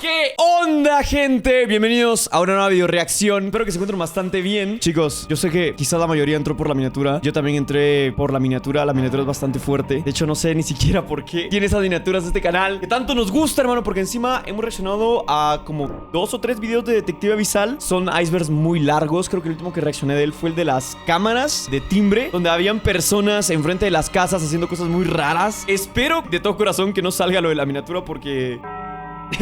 ¿Qué onda, gente? Bienvenidos a una nueva video reacción. Espero que se encuentren bastante bien. Chicos, yo sé que quizás la mayoría entró por la miniatura. Yo también entré por la miniatura. La miniatura es bastante fuerte. De hecho, no sé ni siquiera por qué tiene esas miniaturas de este canal, que tanto nos gusta, hermano, porque encima hemos reaccionado a como 2 o 3 videos de Detective Abyssal. Son icebergs muy largos. Creo que el último que reaccioné de él fue el de las cámaras de timbre, donde habían personas enfrente de las casas haciendo cosas muy raras. Espero de todo corazón que no salga lo de la miniatura porque...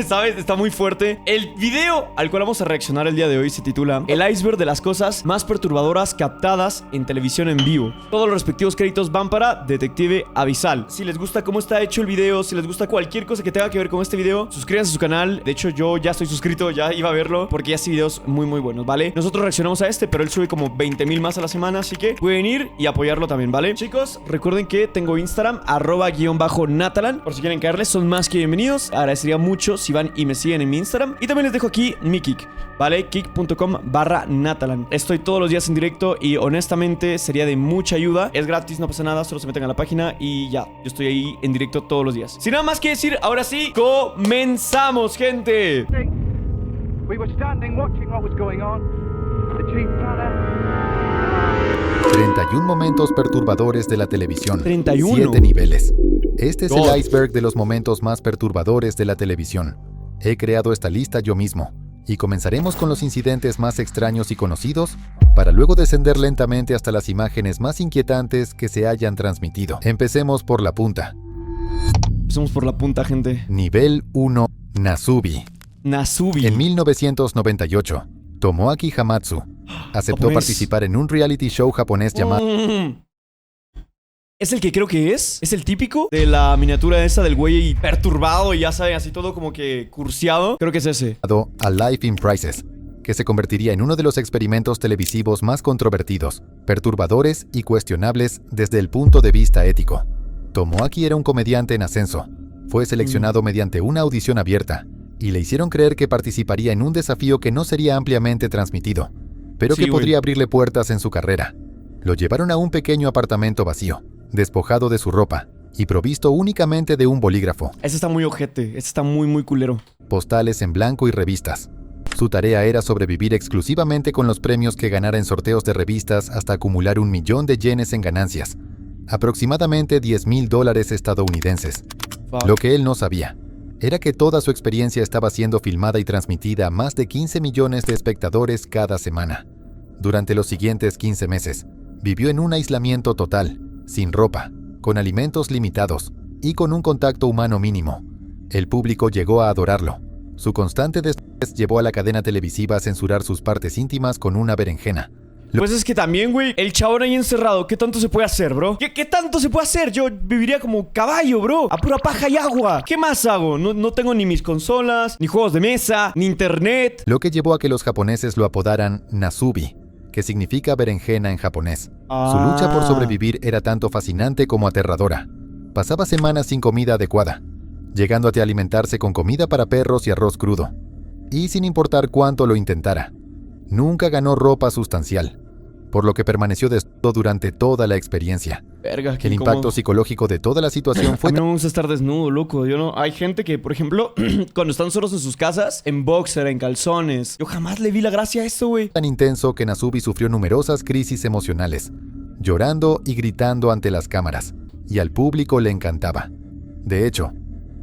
¿sabes? Está muy fuerte. El video al cual vamos a reaccionar el día de hoy se titula El iceberg de las cosas más perturbadoras captadas en televisión en vivo. Todos los respectivos créditos van para Detective Abyssal. Si les gusta cómo está hecho el video, si les gusta cualquier cosa que tenga que ver con este video, suscríbanse a su canal. De hecho, yo ya estoy suscrito, ya iba a verlo, porque ya hace videos muy buenos, ¿vale? Nosotros reaccionamos a este, pero él sube como 20,000 más a la semana, así que pueden ir y apoyarlo también, ¿vale? Chicos, recuerden que tengo Instagram, @_Natalan. Por si quieren caerles, son más que bienvenidos. Agradecería mucho si van y me siguen en mi Instagram. Y también les dejo aquí mi Kick, ¿vale? Kick.com/Natalan. Estoy todos los días en directo y honestamente sería de mucha ayuda. Es gratis, no pasa nada, solo se meten a la página y ya. Yo estoy ahí en directo todos los días. Sin nada más que decir, ahora sí, comenzamos, gente. We were standing watching what was going on. The chief planner. 31 momentos perturbadores de la televisión. 31. 7 niveles. Este es God. el iceberg de los momentos más perturbadores de la televisión. He creado esta lista yo mismo, y comenzaremos con los incidentes más extraños y conocidos, para luego descender lentamente hasta las imágenes más inquietantes que se hayan transmitido. Empecemos por la punta. Empecemos por la punta, gente. Nivel 1. Nasubi. Nasubi. En 1998, Tomoaki Hamatsu aceptó Japonés. participar en un reality show japonés llamado ¿Es el que creo que es? ¿Es el típico de la miniatura esa del güey perturbado y ya saben, así todo como que cursiado? Creo que es ese. A Life in Prices, que se convertiría en uno de los experimentos televisivos más controvertidos, perturbadores y cuestionables desde el punto de vista ético. Tomoaki era un comediante en ascenso. Fue seleccionado mediante una audición abierta, y le hicieron creer que participaría en un desafío que no sería ampliamente transmitido, pero que podría abrirle puertas en su carrera. Lo llevaron a un pequeño apartamento vacío, despojado de su ropa y provisto únicamente de un bolígrafo. Ese está muy ojete, ese está muy culero. Postales en blanco y revistas. Su tarea era sobrevivir exclusivamente con los premios que ganara en sorteos de revistas hasta acumular 1 millón de yenes en ganancias, aproximadamente $10,000 estadounidenses. Fuck. Lo que él no sabía era que toda su experiencia estaba siendo filmada y transmitida a más de 15 millones de espectadores cada semana. Durante los siguientes 15 meses, vivió en un aislamiento total, sin ropa, con alimentos limitados y con un contacto humano mínimo. El público llegó a adorarlo. Su constante desnudez llevó a la cadena televisiva a censurar sus partes íntimas con una berenjena. Pues es que también, güey, el chabón ahí encerrado, ¿qué tanto se puede hacer, bro? ¿Qué tanto se puede hacer? Yo viviría como caballo, bro, a pura paja y agua. ¿Qué más hago? No tengo ni mis consolas, ni juegos de mesa, ni internet. Lo que llevó a que los japoneses lo apodaran Nasubi, que significa berenjena en japonés. Su lucha por sobrevivir era tanto fascinante como aterradora. Pasaba semanas sin comida adecuada, llegando a alimentarse con comida para perros y arroz crudo. Y sin importar cuánto lo intentara, nunca ganó ropa sustancial, por lo que permaneció desnudo durante toda la experiencia. Verga, El impacto psicológico de toda la situación fue A mí no me gusta estar desnudo, loco. Yo no... Hay gente que, por ejemplo, cuando están solos en sus casas, en boxer, en calzones. Yo jamás le vi la gracia a eso, güey. tan intenso que Nasubi sufrió numerosas crisis emocionales, llorando y gritando ante las cámaras, y al público le encantaba. De hecho,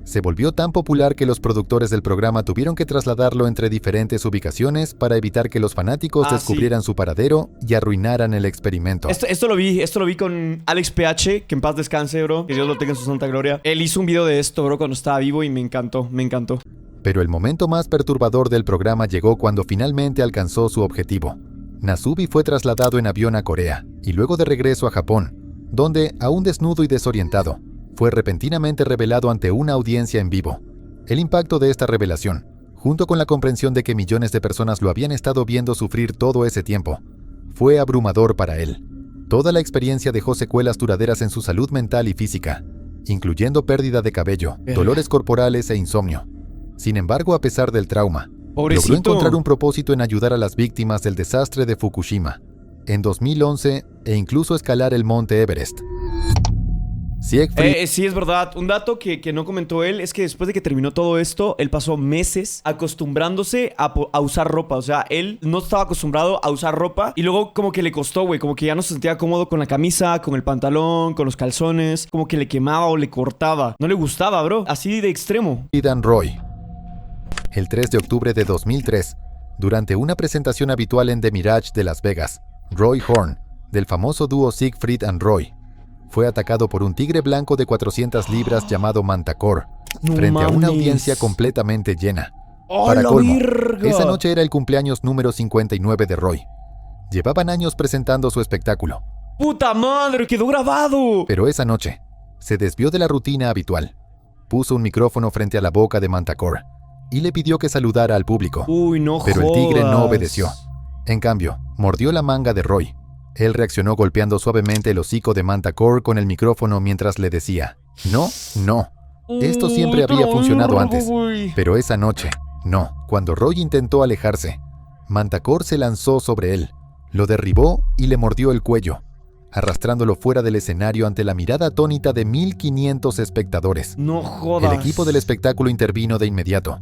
se volvió tan popular que los productores del programa tuvieron que trasladarlo entre diferentes ubicaciones para evitar que los fanáticos descubrieran su paradero y arruinaran el experimento. Esto lo vi con Alex PH, que en paz descanse, bro. Que Dios lo tenga en su santa gloria. Él hizo un video de esto, bro, cuando estaba vivo y me encantó. Pero el momento más perturbador del programa llegó cuando finalmente alcanzó su objetivo. Nasubi fue trasladado en avión a Corea y luego de regreso a Japón, donde, aún desnudo y desorientado, fue repentinamente revelado ante una audiencia en vivo. El impacto de esta revelación, junto con la comprensión de que millones de personas lo habían estado viendo sufrir todo ese tiempo, fue abrumador para él. Toda la experiencia dejó secuelas duraderas en su salud mental y física, incluyendo pérdida de cabello, dolores corporales e insomnio. Sin embargo, a pesar del trauma, Pobrecito. logró encontrar un propósito en ayudar a las víctimas del desastre de Fukushima en 2011 e incluso escalar el monte Everest. Siegfried Sí, es verdad. Un dato que no comentó él es que después de que terminó todo esto, él pasó meses acostumbrándose a usar ropa. O sea, él no estaba acostumbrado a usar ropa y luego como que le costó, güey. Como que ya no se sentía cómodo con la camisa, con el pantalón, con los calzones. Como que le quemaba o le cortaba. No le gustaba, bro. Así de extremo. and Roy. El 3 de octubre de 2003, durante una presentación habitual en The Mirage de Las Vegas, Roy Horn, del famoso dúo Siegfried and Roy, fue atacado por un tigre blanco de 400 libras llamado Mantacore, No frente a una mames. audiencia completamente llena. ¡Oh, Para la colmo, verga! esa noche era el cumpleaños número 59 de Roy. Llevaban años presentando su espectáculo, ¡Puta madre! ¡Quedó grabado! pero esa noche se desvió de la rutina habitual. Puso un micrófono frente a la boca de Mantacore y le pidió que saludara al público. Uy, no Pero el tigre no jodas. obedeció. En cambio, mordió la manga de Roy. Él reaccionó golpeando suavemente el hocico de Mantacore con el micrófono mientras le decía: no, no. Esto siempre había funcionado antes, pero esa noche, no. Cuando Roy intentó alejarse, Mantacore se lanzó sobre él, lo derribó y le mordió el cuello, arrastrándolo fuera del escenario ante la mirada atónita de 1,500 espectadores. No jodas. El equipo del espectáculo intervino de inmediato,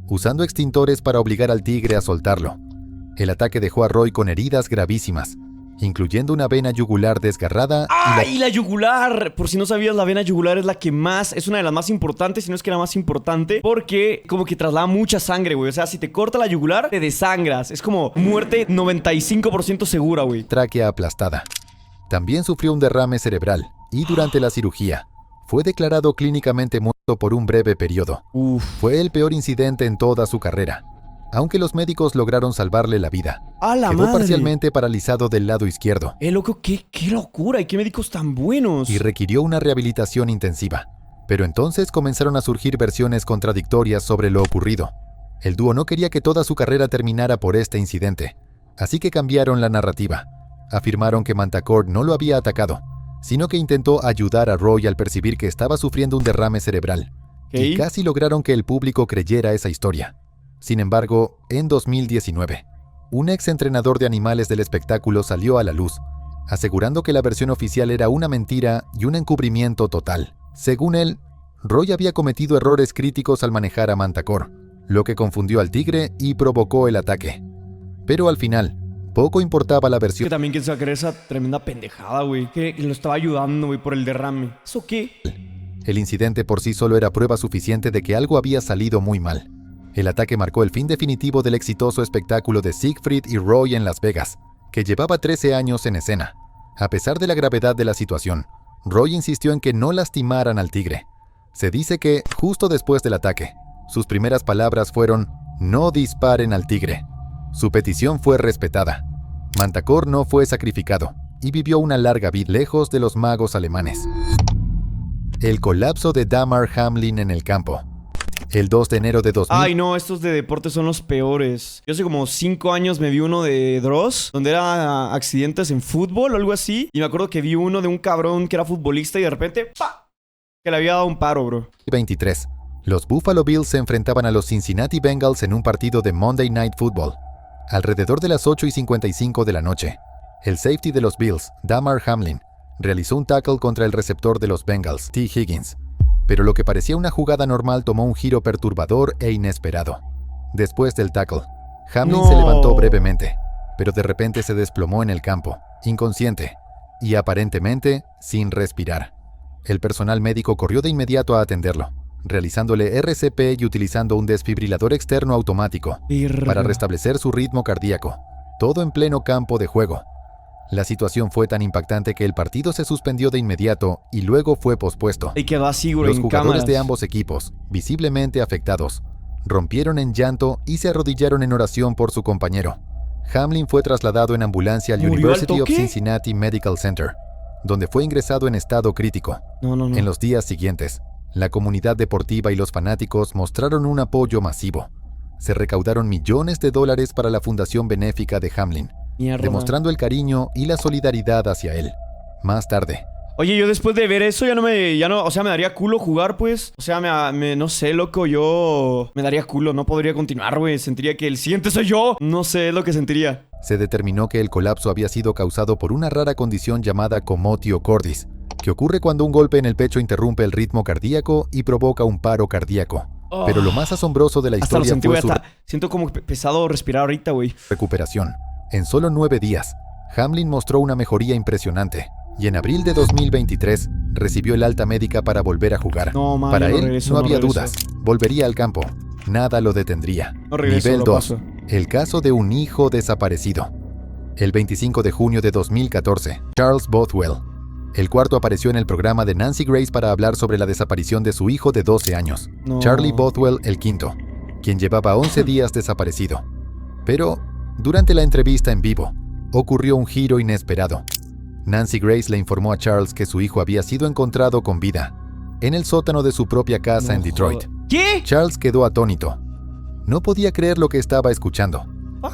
usando extintores para obligar al tigre a soltarlo. El ataque dejó a Roy con heridas gravísimas, incluyendo una vena yugular desgarrada ¡Ay, la yugular! Por si no sabías, la vena yugular es la que más... Es una de las más importantes, si no es que la más importante, porque como que traslada mucha sangre, güey. O sea, si te corta la yugular, te desangras. Es como muerte 95% segura, güey. tráquea aplastada. También sufrió un derrame cerebral y durante la cirugía fue declarado clínicamente muerto por un breve periodo. Uf. Fue el peor incidente en toda su carrera, aunque los médicos lograron salvarle la vida. ¡A la Quedó madre! parcialmente paralizado del lado izquierdo Loco, qué locura. Y qué médicos tan buenos. y requirió una rehabilitación intensiva. Pero entonces comenzaron a surgir versiones contradictorias sobre lo ocurrido. El dúo no quería que toda su carrera terminara por este incidente, así que cambiaron la narrativa. Afirmaron que Mantacore no lo había atacado, sino que intentó ayudar a Roy al percibir que estaba sufriendo un derrame cerebral. Y Ok. casi lograron que el público creyera esa historia. Sin embargo, en 2019, un ex entrenador de animales del espectáculo salió a la luz, asegurando que la versión oficial era una mentira y un encubrimiento total. Según él, Roy había cometido errores críticos al manejar a Mantacore, lo que confundió al tigre y provocó el ataque. Pero al final, poco importaba la Que versión. también que se va a creer esa tremenda pendejada, güey. Que lo estaba ayudando, güey, por el derrame. ¿Eso qué? El incidente por sí solo era prueba suficiente de que algo había salido muy mal. El ataque marcó el fin definitivo del exitoso espectáculo de Siegfried y Roy en Las Vegas, que llevaba 13 años en escena. A pesar de la gravedad de la situación, Roy insistió en que no lastimaran al tigre. Se dice que, justo después del ataque, sus primeras palabras fueron: no disparen al tigre. Su petición fue respetada. Mantacore no fue sacrificado y vivió una larga vida lejos de los magos alemanes. El colapso de Damar Hamlin en el campo. El 2 de enero de 2000. Ay, no, estos de deportes son los peores. Yo hace como 5 años me vi uno de Dross, donde era accidentes en fútbol o algo así. Y me acuerdo que vi uno de un cabrón que era futbolista y de repente, ¡pa! Que le había dado un paro, bro. 23. Los Buffalo Bills se enfrentaban a los Cincinnati Bengals en un partido de Monday Night Football. Alrededor de las 8:55 de la noche, el safety de los Bills, Damar Hamlin, realizó un tackle contra el receptor de los Bengals, T. Higgins. Pero lo que parecía una jugada normal tomó un giro perturbador e inesperado. Después del tackle, Hamlin se levantó brevemente, pero de repente se desplomó en el campo, inconsciente, y aparentemente sin respirar. El personal médico corrió de inmediato a atenderlo, realizándole RCP y utilizando un desfibrilador externo automático para restablecer su ritmo cardíaco, todo en pleno campo de juego. La situación fue tan impactante que el partido se suspendió de inmediato y luego fue pospuesto. Y quedó así, bro, Los en jugadores cámaras. de ambos equipos, visiblemente afectados, rompieron en llanto y se arrodillaron en oración por su compañero. Hamlin fue trasladado en ambulancia al ¿Murió al University of toque? Cincinnati Medical Center, donde fue ingresado en estado crítico. No. En los días siguientes, la comunidad deportiva y los fanáticos mostraron un apoyo masivo. Se recaudaron millones de dólares para la fundación benéfica de Hamlin, Mierda. demostrando el cariño y la solidaridad hacia él. Más tarde, Oye, yo después de ver eso o sea, me daría culo jugar, pues. O sea, no sé, loco, yo me daría culo, no podría continuar, güey. Sentiría que el siguiente soy yo. No sé, es lo que sentiría. se determinó que el colapso había sido causado por una rara condición llamada comotio cordis, que ocurre cuando un golpe en el pecho interrumpe el ritmo cardíaco y provoca un paro cardíaco. Pero lo más asombroso de la Hasta lo historia sentí, fue güey. su Siento como pesado respirar ahorita, güey. recuperación. En solo 9 días, Hamlin mostró una mejoría impresionante y en abril de 2023 recibió el alta médica para volver a jugar. No, man, Para yo no él regreso, no no había regreso. dudas, volvería al campo. Nada lo detendría. No regreso, Nivel lo 2. paso. El caso de un hijo desaparecido. El 25 de junio de 2014, Charles Bothwell, el cuarto, apareció en el programa de Nancy Grace para hablar sobre la desaparición de su hijo de 12 años, No. Charlie Bothwell el quinto, quien llevaba 11 días desaparecido. Pero, durante la entrevista en vivo, ocurrió un giro inesperado. Nancy Grace le informó a Charles que su hijo había sido encontrado con vida en el sótano de su propia casa en Detroit. ¿Qué? Charles quedó atónito. No podía creer lo que estaba escuchando.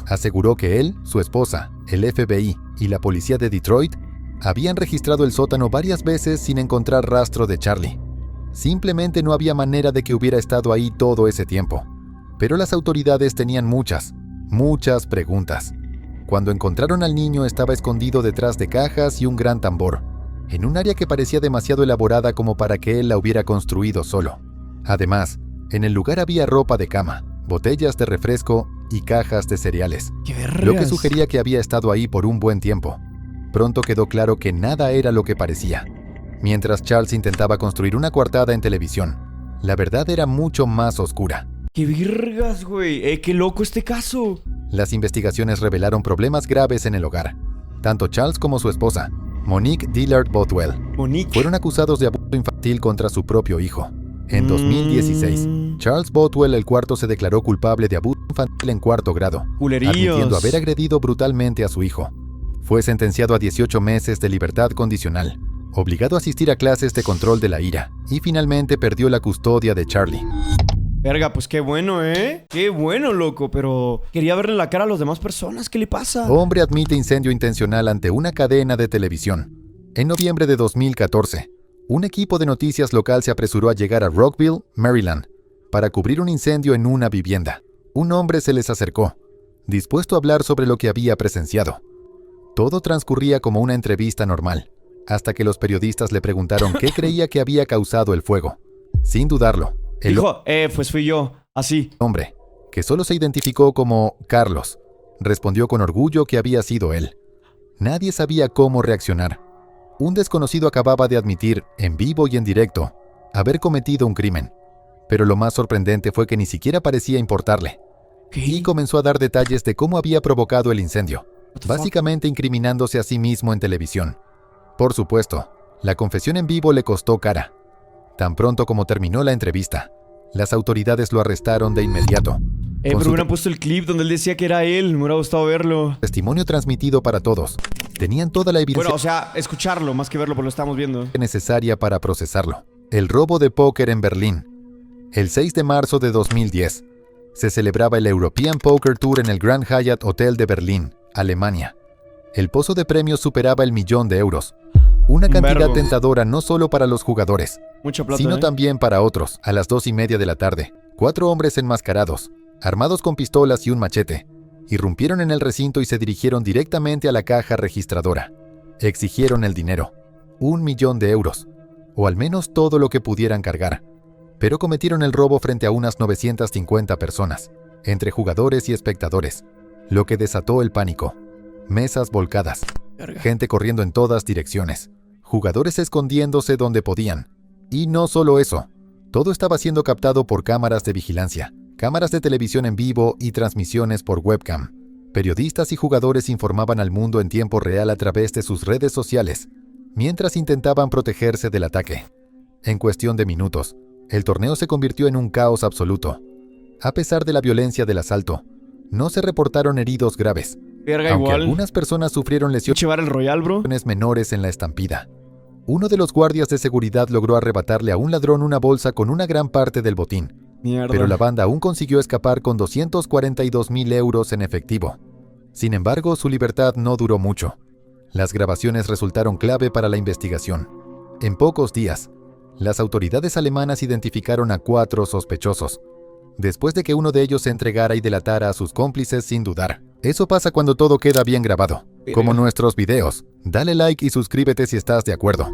Aseguró que él, su esposa, el FBI y la policía de Detroit habían registrado el sótano varias veces sin encontrar rastro de Charlie. Simplemente no había manera de que hubiera estado ahí todo ese tiempo. Pero las autoridades tenían muchas preguntas. Cuando encontraron al niño, estaba escondido detrás de cajas y un gran tambor, en un área que parecía demasiado elaborada como para que él la hubiera construido solo. Además, en el lugar había ropa de cama, botellas de refresco y cajas de cereales, ¿Qué vergas? lo que sugería que había estado ahí por un buen tiempo. Pronto quedó claro que nada era lo que parecía. Mientras Charles intentaba construir una coartada en televisión, la verdad era mucho más oscura. ¿Qué vergas, güey? Qué loco este caso. Las investigaciones revelaron problemas graves en el hogar. Tanto Charles como su esposa, Monique Dillard Bothwell, Monique. fueron acusados de abuso infantil contra su propio hijo. En 2016, Charles Bothwell el cuarto se declaró culpable de abuso infantil en cuarto grado, Culerillos. admitiendo haber agredido brutalmente a su hijo. Fue sentenciado a 18 meses de libertad condicional, obligado a asistir a clases de control de la ira, y finalmente perdió la custodia de Charlie. Verga, pues qué bueno, ¿eh? Qué bueno, loco, pero quería verle la cara a las demás personas. ¿Qué le pasa? Hombre admite incendio intencional ante una cadena de televisión. En noviembre de 2014, un equipo de noticias local se apresuró a llegar a Rockville, Maryland, para cubrir un incendio en una vivienda. Un hombre se les acercó, dispuesto a hablar sobre lo que había presenciado. Todo transcurría como una entrevista normal, hasta que los periodistas le preguntaron qué creía que había causado el fuego. Sin dudarlo, el Dijo, pues fui yo. Así. hombre, que solo se identificó como Carlos, respondió con orgullo que había sido él. Nadie sabía cómo reaccionar. Un desconocido acababa de admitir, en vivo y en directo, haber cometido un crimen. Pero lo más sorprendente fue que ni siquiera parecía importarle. Y comenzó a dar detalles de cómo había provocado el incendio, básicamente incriminándose a sí mismo en televisión. Por supuesto, la confesión en vivo le costó cara. Tan pronto como terminó la entrevista, las autoridades lo arrestaron de inmediato. Pero hubieran puesto el clip donde él decía que era él. Me hubiera gustado verlo. Testimonio transmitido para todos. Tenían toda la evidencia Bueno, o sea, escucharlo más que verlo, porque lo estamos viendo. necesaria para procesarlo. El robo de póker en Berlín. El 6 de marzo de 2010, se celebraba el European Poker Tour en el Grand Hyatt Hotel de Berlín, Alemania. El pozo de premios superaba el €1.000.000. Una cantidad vergo. tentadora no solo para los jugadores, Mucha plata, sino también para otros. A las 2:30 de la tarde, 4 hombres enmascarados, armados con pistolas y un machete, irrumpieron en el recinto y se dirigieron directamente a la caja registradora. Exigieron el dinero, €1.000.000, o al menos todo lo que pudieran cargar. Pero cometieron el robo frente a unas 950 personas, entre jugadores y espectadores, lo que desató el pánico. Mesas volcadas, Verga. gente corriendo en todas direcciones, jugadores escondiéndose donde podían. Y no solo eso, todo estaba siendo captado por cámaras de vigilancia, cámaras de televisión en vivo y transmisiones por webcam. Periodistas y jugadores informaban al mundo en tiempo real a través de sus redes sociales, mientras intentaban protegerse del ataque. En cuestión de minutos, el torneo se convirtió en un caos absoluto. A pesar de la violencia del asalto, no se reportaron heridos graves, Verga, aunque igual. algunas personas sufrieron lesiones Llevar el Royal, bro. menores en la estampida. Uno de los guardias de seguridad logró arrebatarle a un ladrón una bolsa con una gran parte del botín, Mierda. pero la banda aún consiguió escapar con €242.000 en efectivo. Sin embargo, su libertad no duró mucho. Las grabaciones resultaron clave para la investigación. En pocos días, las autoridades alemanas identificaron a 4 sospechosos, después de que uno de ellos se entregara y delatara a sus cómplices sin dudar. Eso pasa cuando todo queda bien grabado, como nuestros videos. Dale like y suscríbete si estás de acuerdo.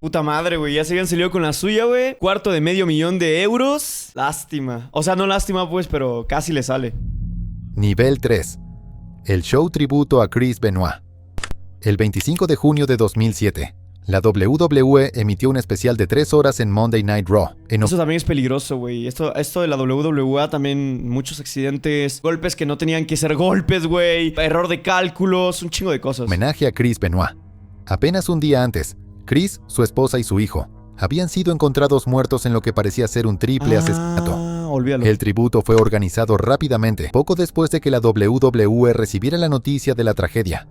Puta madre, güey. Ya se habían salido con la suya, güey. $250,000 Lástima. O sea, no lástima, pues, pero casi le sale. Nivel 3. El show tributo a Chris Benoit. El 25 de junio de 2007, la WWE emitió un especial de 3 horas en Monday Night Raw. Eso también es peligroso, güey. Esto de la WWE también, muchos accidentes, golpes que no tenían que ser golpes, güey. Error de cálculos, un chingo de cosas. Homenaje a Chris Benoit. Apenas un día antes, Chris, su esposa y su hijo habían sido encontrados muertos en lo que parecía ser un triple asesinato. Olvídalo. El tributo fue organizado rápidamente, poco después de que la WWE recibiera la noticia de la tragedia.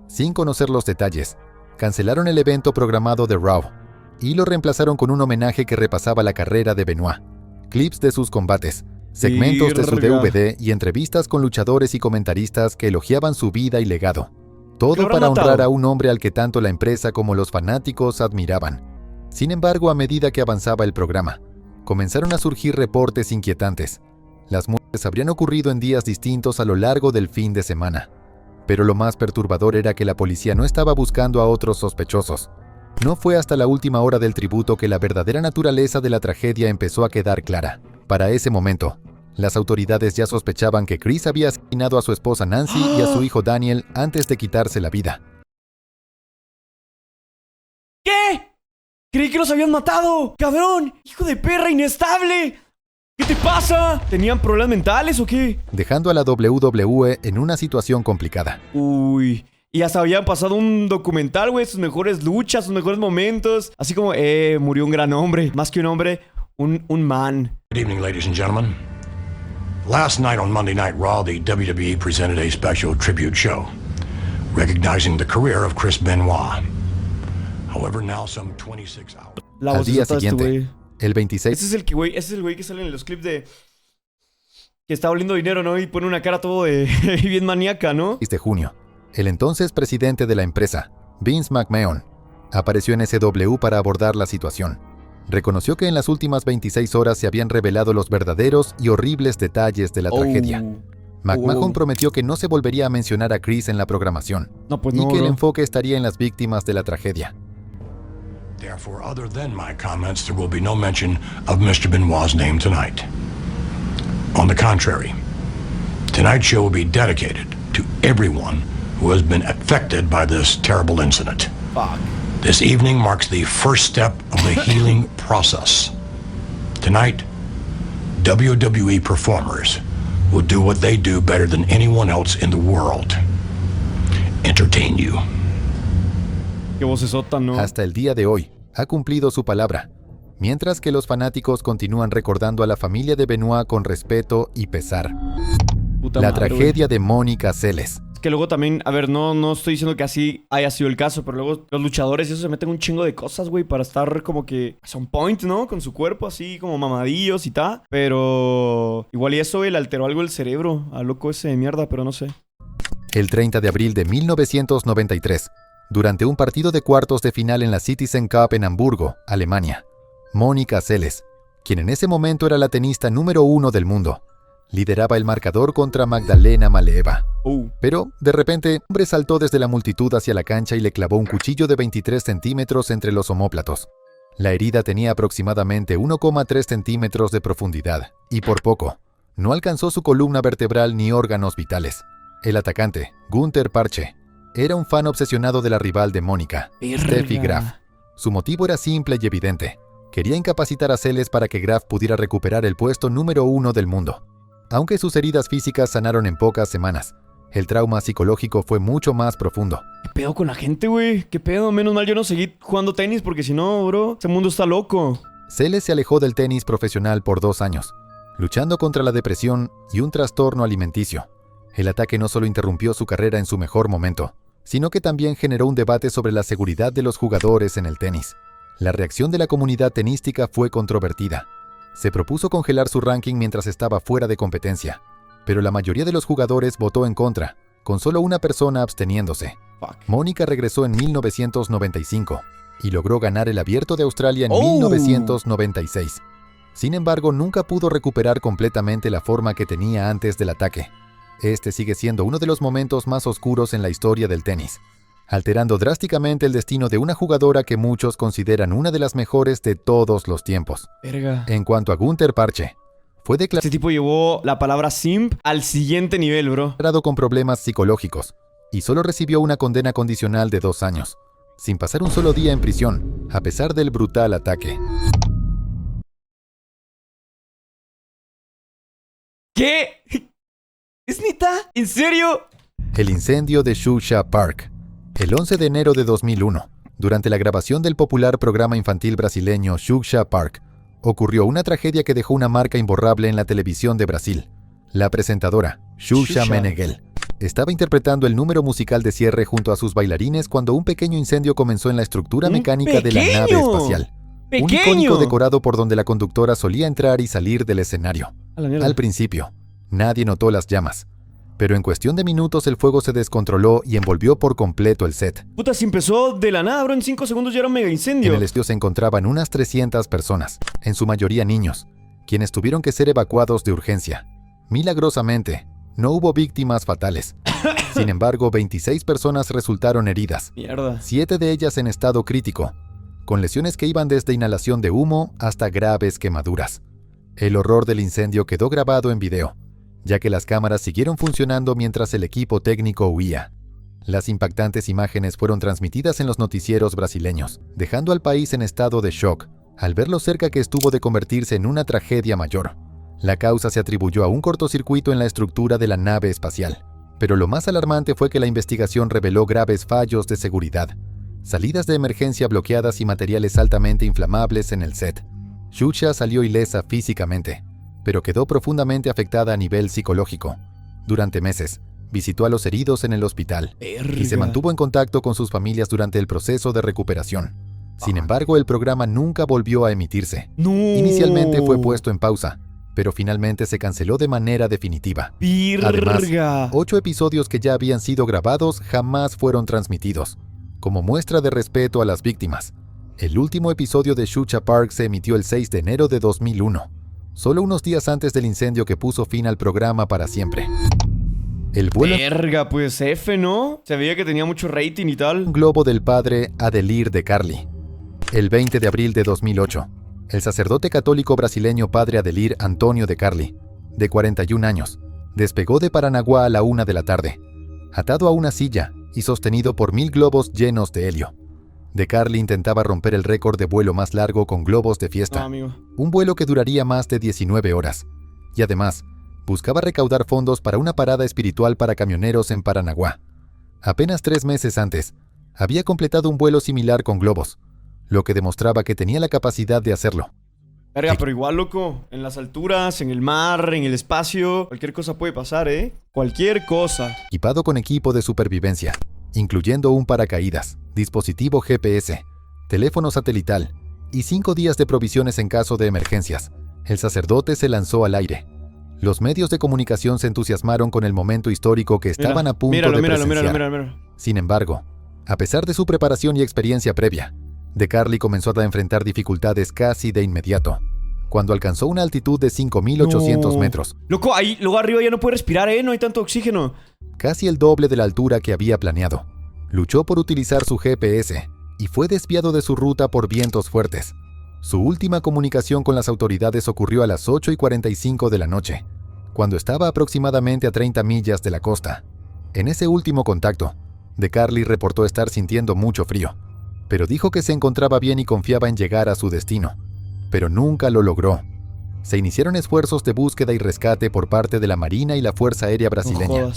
Sin conocer los detalles, cancelaron el evento programado de Raw y lo reemplazaron con un homenaje que repasaba la carrera de Benoit, clips de sus combates, segmentos de su DVD y entrevistas con luchadores y comentaristas que elogiaban su vida y legado. Todo para honrar a un hombre al que tanto la empresa como los fanáticos admiraban. Sin embargo, a medida que avanzaba el programa, comenzaron a surgir reportes inquietantes. Las muertes habrían ocurrido en días distintos a lo largo del fin de semana. Pero lo más perturbador era que la policía no estaba buscando a otros sospechosos. No fue hasta la última hora del tributo que la verdadera naturaleza de la tragedia empezó a quedar clara. Para ese momento, las autoridades ya sospechaban que Chris había asesinado a su esposa Nancy y a su hijo Daniel antes de quitarse la vida. ¿Qué? Creí que los habían matado. ¡Cabrón! ¡Hijo de perra inestable! ¿Qué te pasa? ¿Tenían problemas mentales o qué? Dejando a la WWE en una situación complicada. Uy. Y hasta habían pasado un documental, güey, sus mejores luchas, sus mejores momentos. Así como, murió un gran hombre. Más que un hombre, un man. Good evening, ladies and gentlemen. Last night on Monday Night Raw, the WWE presented a special tribute show, recognizing the career of Chris Benoit. However, now some 26 hours. Al día siguiente, el 26... Ese es el güey que sale en los clips de... Que está oliendo dinero, ¿no? Y pone una cara todo de... bien maníaca, ¿no? De junio, el entonces presidente de la empresa, Vince McMahon, apareció en SW para abordar la situación. Reconoció que en las últimas 26 horas se habían revelado los verdaderos y horribles detalles de la tragedia. McMahon prometió que no se volvería a mencionar a Chris en la programación y que el enfoque estaría en las víctimas de la tragedia. Therefore, other than my comments, there will be no mention of Mr. Benoit's name tonight. On the contrary, tonight's show will be dedicated to everyone who has been affected by this terrible incident. Fuck. This evening marks the first step of the healing process. Tonight, WWE performers will do what they do better than anyone else in the world. Entertain you. Qué vocesota, ¿no? Hasta el día de hoy, ha cumplido su palabra, mientras que los fanáticos continúan recordando a la familia de Benoit con respeto y pesar. La tragedia de Mónica Seles. Es que luego también, a ver, no estoy diciendo que así haya sido el caso, pero luego los luchadores y eso se meten un chingo de cosas, güey, para estar como que on point, ¿no? Con su cuerpo así como mamadillos y tal. Pero igual y eso, le alteró algo el cerebro al loco ese de mierda, pero no sé. El 30 de abril de 1993, durante un partido de cuartos de final en la Citizen Cup en Hamburgo, Alemania, Mónica Seles, quien en ese momento era la tenista número 1 del mundo, lideraba el marcador contra Magdalena Maleeva. Pero, de repente, un hombre saltó desde la multitud hacia la cancha y le clavó un cuchillo de 23 centímetros entre los omóplatos. La herida tenía aproximadamente 1,3 centímetros de profundidad, y por poco, no alcanzó su columna vertebral ni órganos vitales. El atacante, Gunther Parche, era un fan obsesionado de la rival de Mónica, Steffi Graf. Su motivo era simple y evidente. Quería incapacitar a Seles para que Graf pudiera recuperar el puesto número 1 del mundo. Aunque sus heridas físicas sanaron en pocas semanas, el trauma psicológico fue mucho más profundo. ¿Qué pedo con la gente, güey? ¿Qué pedo? Menos mal yo no seguí jugando tenis porque si no, bro, ese mundo está loco. Seles se alejó del tenis profesional por 2 años, luchando contra la depresión y un trastorno alimenticio. El ataque no solo interrumpió su carrera en su mejor momento, sino que también generó un debate sobre la seguridad de los jugadores en el tenis. La reacción de la comunidad tenística fue controvertida. Se propuso congelar su ranking mientras estaba fuera de competencia, pero la mayoría de los jugadores votó en contra, con solo una persona absteniéndose. Mónica regresó en 1995 y logró ganar el Abierto de Australia en 1996. Sin embargo, nunca pudo recuperar completamente la forma que tenía antes del ataque. Este sigue siendo uno de los momentos más oscuros en la historia del tenis. alterando drásticamente el destino de una jugadora que muchos consideran una de las mejores de todos los tiempos. Verga. En cuanto a Gunther Parche, fue Este tipo llevó la palabra simp al siguiente nivel, bro. declarado con problemas psicológicos y solo recibió una condena condicional de 2 años, sin pasar un solo día en prisión, a pesar del brutal ataque. ¿Qué? ¿Es neta? ¿En serio? El incendio de Shusha Park. El 11 de enero de 2001, durante la grabación del popular programa infantil brasileño Shusha Park, ocurrió una tragedia que dejó una marca imborrable en la televisión de Brasil. La presentadora, Xuxa Meneghel, estaba interpretando el número musical de cierre junto a sus bailarines cuando un pequeño incendio comenzó en la estructura mecánica de la nave espacial. Un icónico decorado por donde la conductora solía entrar y salir del escenario. Al principio, nadie notó las llamas, pero en cuestión de minutos el fuego se descontroló y envolvió por completo el set. Puta, si empezó de la nada, bro, en 5 segundos ya era un mega incendio. En el estudio se encontraban unas 300 personas, en su mayoría niños, quienes tuvieron que ser evacuados de urgencia. Milagrosamente, no hubo víctimas fatales. Sin embargo, 26 personas resultaron heridas. Mierda. 7 de ellas en estado crítico, con lesiones que iban desde inhalación de humo hasta graves quemaduras. El horror del incendio quedó grabado en video, ya que las cámaras siguieron funcionando mientras el equipo técnico huía. Las impactantes imágenes fueron transmitidas en los noticieros brasileños, dejando al país en estado de shock al ver lo cerca que estuvo de convertirse en una tragedia mayor. La causa se atribuyó a un cortocircuito en la estructura de la nave espacial, pero lo más alarmante fue que la investigación reveló graves fallos de seguridad, salidas de emergencia bloqueadas y materiales altamente inflamables en el set. Xuxa salió ilesa físicamente, pero quedó profundamente afectada a nivel psicológico. Durante meses, visitó a los heridos en el hospital y se mantuvo en contacto con sus familias durante el proceso de recuperación. Sin embargo, el programa nunca volvió a emitirse. No. Inicialmente fue puesto en pausa, pero finalmente se canceló de manera definitiva. Además, 8 episodios que ya habían sido grabados jamás fueron transmitidos, como muestra de respeto a las víctimas. El último episodio de Xuxa Park se emitió el 6 de enero de 2001, solo unos días antes del incendio que puso fin al programa para siempre. El vuelo Verga, pues F, ¿no? Se veía que tenía mucho rating y tal. globo del padre Adelir de Carli. El 20 de abril de 2008, el sacerdote católico brasileño padre Adelir Antonio de Carli, de 41 años, despegó de Paranaguá a la 1 de la tarde, atado a una silla y sostenido por 1000 globos llenos de helio. De Carli intentaba romper el récord de vuelo más largo con globos de fiesta, amigo. un vuelo que duraría más de 19 horas, y además buscaba recaudar fondos para una parada espiritual para camioneros en Paranaguá. Apenas 3 meses antes, había completado un vuelo similar con globos, lo que demostraba que tenía la capacidad de hacerlo. Verga, pero igual, loco, en las alturas, en el mar, en el espacio, cualquier cosa puede pasar, ¿eh? Cualquier cosa. Equipado con equipo de supervivencia, incluyendo un paracaídas, dispositivo GPS, teléfono satelital y 5 días de provisiones en caso de emergencias, el sacerdote se lanzó al aire. Los medios de comunicación se entusiasmaron con el momento histórico que estaban a punto de presenciar. Míralo. Sin embargo, a pesar de su preparación y experiencia previa, De Carli comenzó a enfrentar dificultades casi de inmediato, cuando alcanzó una altitud de 5.800 metros. Loco, ahí, luego arriba ya no puede respirar, ¿eh? No hay tanto oxígeno. Casi el doble de la altura que había planeado. Luchó por utilizar su GPS y fue desviado de su ruta por vientos fuertes. Su última comunicación con las autoridades ocurrió a las 8:45 de la noche, cuando estaba aproximadamente a 30 millas de la costa. En ese último contacto, De Carli reportó estar sintiendo mucho frío, pero dijo que se encontraba bien y confiaba en llegar a su destino. Pero nunca lo logró. Se iniciaron esfuerzos de búsqueda y rescate por parte de la Marina y la Fuerza Aérea Brasileña,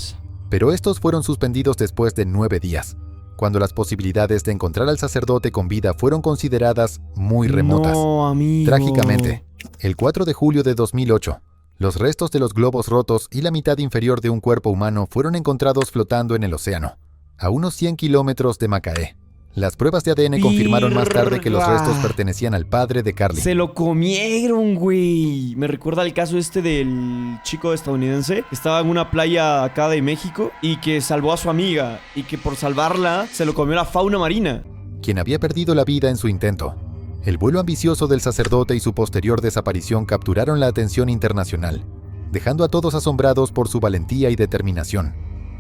pero estos fueron suspendidos después de 9 días, cuando las posibilidades de encontrar al sacerdote con vida fueron consideradas muy remotas. No, amigo. Trágicamente, el 4 de julio de 2008, los restos de los globos rotos y la mitad inferior de un cuerpo humano fueron encontrados flotando en el océano, a unos 100 kilómetros de Macaé. Las pruebas de ADN confirmaron más tarde que los restos pertenecían al padre de Carli. Se lo comieron, güey. Me recuerda el caso este del chico estadounidense que estaba en una playa acá de México y que salvó a su amiga y que por salvarla se lo comió la fauna marina. Quien había perdido la vida en su intento. El vuelo ambicioso del sacerdote y su posterior desaparición capturaron la atención internacional, dejando a todos asombrados por su valentía y determinación.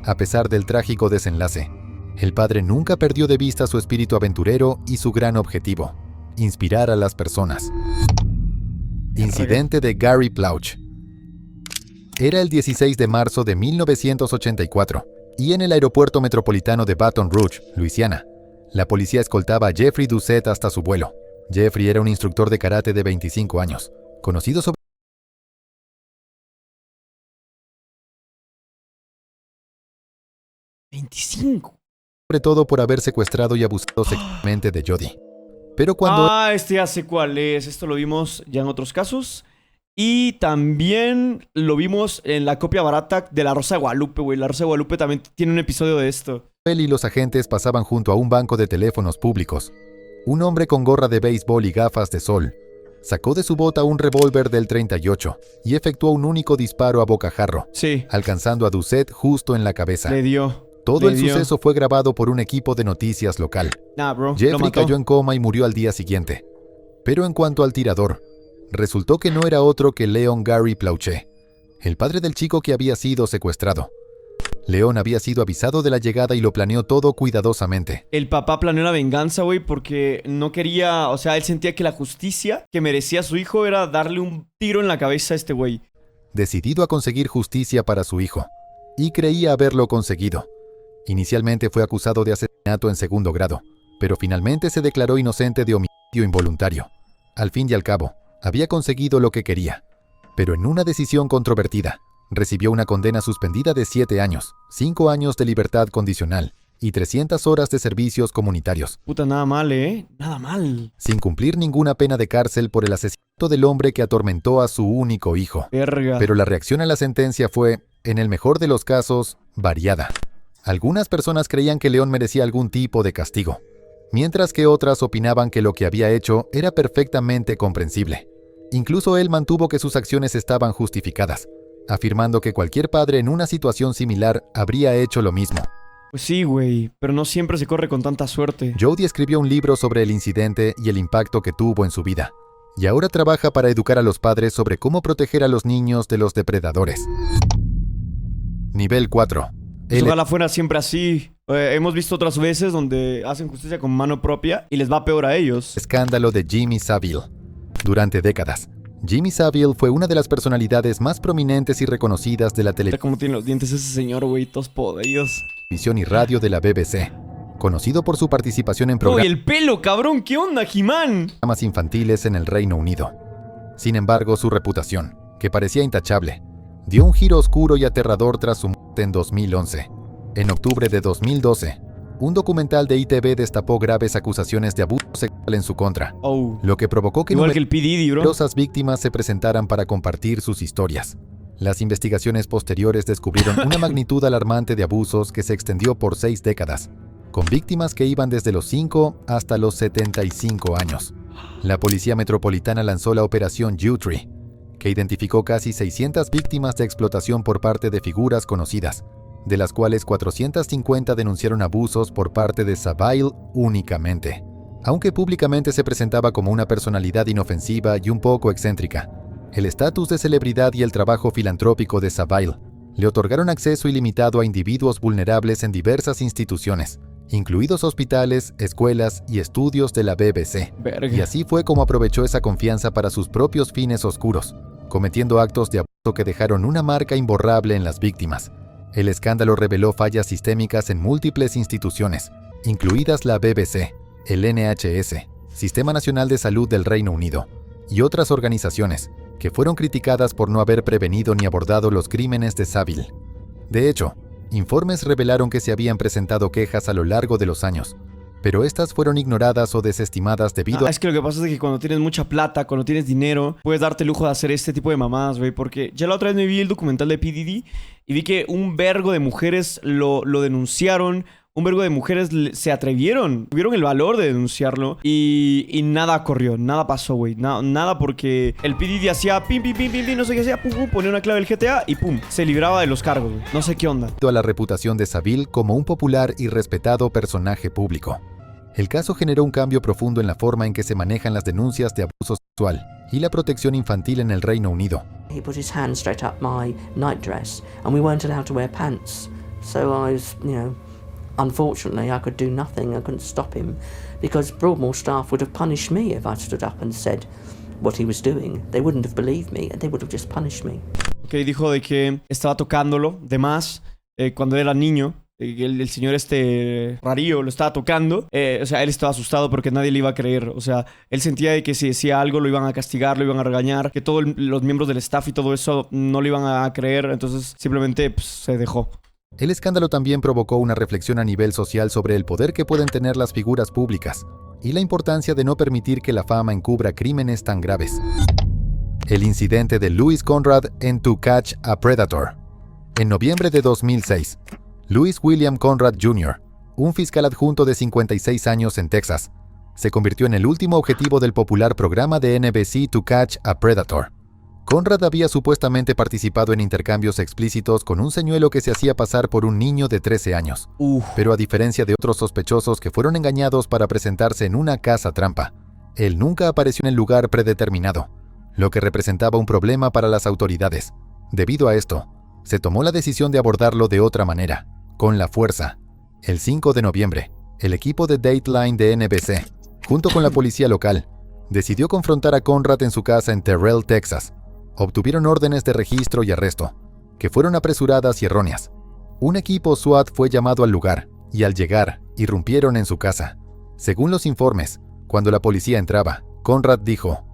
A pesar del trágico desenlace, El padre nunca perdió de vista su espíritu aventurero y su gran objetivo: inspirar a las personas. Incidente de Gary Plauch. Era el 16 de marzo de 1984, y en el aeropuerto metropolitano de Baton Rouge, Luisiana, la policía escoltaba a Jeffrey Doucette hasta su vuelo. Jeffrey era un instructor de karate de 25 años, conocido sobre 25. todo por haber secuestrado y abusado sexualmente de Jody. Pero cuando Ya sé cuál es. Esto lo vimos ya en otros casos. Y también lo vimos en la copia barata de La Rosa de Guadalupe, güey. La Rosa de Guadalupe también tiene un episodio de esto. él y los agentes pasaban junto a un banco de teléfonos públicos, un hombre con gorra de béisbol y gafas de sol sacó de su bota un revólver del 38 y efectuó un único disparo a bocajarro, Sí, alcanzando a Doucette justo en la cabeza. le dio. Todo el le dio. suceso fue grabado por un equipo de noticias local. Nah, bro. Lo Jeffrey mató. cayó en coma y murió al día siguiente. Pero en cuanto al tirador, resultó que no era otro que Leon Gary Plauche, el padre del chico que había sido secuestrado. Leon había sido avisado de la llegada y lo planeó todo cuidadosamente. El papá planeó la venganza, güey, porque no quería... O sea, él sentía que la justicia que merecía su hijo era darle un tiro en la cabeza a este güey. Decidido a conseguir justicia para su hijo, y creía haberlo conseguido. Inicialmente fue acusado de asesinato en segundo grado, pero finalmente se declaró inocente de homicidio involuntario. Al fin y al cabo, había conseguido lo que quería, pero en una decisión controvertida, recibió una condena suspendida de 7 años, 5 años de libertad condicional y 300 horas de servicios comunitarios, Puta, nada mal, ¿eh? Nada mal. sin cumplir ninguna pena de cárcel por el asesinato del hombre que atormentó a su único hijo. Verga. Pero la reacción a la sentencia fue, en el mejor de los casos, variada. Algunas personas creían que León merecía algún tipo de castigo, mientras que otras opinaban que lo que había hecho era perfectamente comprensible. Incluso él mantuvo que sus acciones estaban justificadas, afirmando que cualquier padre en una situación similar habría hecho lo mismo. Pues sí, güey, pero no siempre se corre con tanta suerte. Jody escribió un libro sobre el incidente y el impacto que tuvo en su vida, y ahora trabaja para educar a los padres sobre cómo proteger a los niños de los depredadores. Nivel 4. Pues ojalá fuera siempre así. Hemos visto otras veces donde hacen justicia con mano propia y les va peor a ellos. Escándalo de Jimmy Savile. Durante décadas, Jimmy Savile fue una de las personalidades más prominentes y reconocidas de la Mira cómo tiene los dientes ese señor, güey, todos podridos. televisión y radio de la BBC, conocido por su participación en ¡Uy, programas el pelo, cabrón! ¿Qué onda, He-Man? infantiles en el Reino Unido. Sin embargo, su reputación, que parecía intachable, dio un giro oscuro y aterrador tras su muerte en 2011. En octubre de 2012, un documental de ITV destapó graves acusaciones de abuso sexual en su contra, Oh. lo que provocó que Igual que el P. Diddy, bro. numerosas víctimas se presentaran para compartir sus historias. Las investigaciones posteriores descubrieron una magnitud alarmante de abusos que se extendió por 6 décadas, con víctimas que iban desde los 5 hasta los 75 años. La Policía Metropolitana lanzó la Operación U-Tree, que identificó casi 600 víctimas de explotación por parte de figuras conocidas, de las cuales 450 denunciaron abusos por parte de Savile únicamente. Aunque públicamente se presentaba como una personalidad inofensiva y un poco excéntrica, el estatus de celebridad y el trabajo filantrópico de Savile le otorgaron acceso ilimitado a individuos vulnerables en diversas instituciones, incluidos hospitales, escuelas y estudios de la BBC. Verga. Y así fue como aprovechó esa confianza para sus propios fines oscuros, cometiendo actos de abuso que dejaron una marca imborrable en las víctimas. El escándalo reveló fallas sistémicas en múltiples instituciones, incluidas la BBC, el NHS, Sistema Nacional de Salud del Reino Unido, y otras organizaciones, que fueron criticadas por no haber prevenido ni abordado los crímenes de Savile. De hecho, informes revelaron que se habían presentado quejas a lo largo de los años, pero estas fueron ignoradas o desestimadas debido a... Es que lo que pasa es que cuando tienes mucha plata, cuando tienes dinero, puedes darte el lujo de hacer este tipo de mamadas, güey. Porque ya la otra vez me vi el documental de P. Diddy y vi que un vergo de mujeres lo denunciaron. Un vergo de mujeres se atrevieron, tuvieron el valor de denunciarlo y nada corrió, nada pasó, güey. Nada porque el P. Diddy hacía pim, pim, pim, pim, pim, no sé qué hacía, pum, pum, ponía una clave del GTA y pum, se libraba de los cargos, güey. No sé qué onda. la reputación de Savile como un popular y respetado personaje público. El caso generó un cambio profundo en la forma en que se manejan las denuncias de abuso sexual y la protección infantil en el Reino Unido. He put his hand straight up my nightdress and we weren't allowed to wear pants. So I was, Unfortunately, I could do nothing. I couldn't stop him because Broadmoor staff would have punished me if I stood up and said what he was doing. They wouldn't have believed me and they would have just punished me. Ok, dijo de que estaba tocándolo de más cuando era niño. El señor rarío lo estaba tocando. O sea, él estaba asustado porque nadie le iba a creer. O sea, él sentía de que si decía algo lo iban a castigar, lo iban a regañar, que todos los miembros del staff y todo eso no le iban a creer. Entonces simplemente pues, se dejó. El escándalo también provocó una reflexión a nivel social sobre el poder que pueden tener las figuras públicas y la importancia de no permitir que la fama encubra crímenes tan graves. El incidente de Louis Conrad en To Catch a Predator. En noviembre de 2006, Louis William Conrad Jr., un fiscal adjunto de 56 años en Texas, se convirtió en el último objetivo del popular programa de NBC To Catch a Predator. Conrad había supuestamente participado en intercambios explícitos con un señuelo que se hacía pasar por un niño de 13 años. Pero a diferencia de otros sospechosos que fueron engañados para presentarse en una casa trampa, él nunca apareció en el lugar predeterminado, lo que representaba un problema para las autoridades. Debido a esto, se tomó la decisión de abordarlo de otra manera, con la fuerza. El 5 de noviembre, el equipo de Dateline de NBC, junto con la policía local, decidió confrontar a Conrad en su casa en Terrell, Texas. Obtuvieron órdenes de registro y arresto, que fueron apresuradas y erróneas. Un equipo SWAT fue llamado al lugar, y al llegar, irrumpieron en su casa. Según los informes, cuando la policía entraba, Conrad dijo: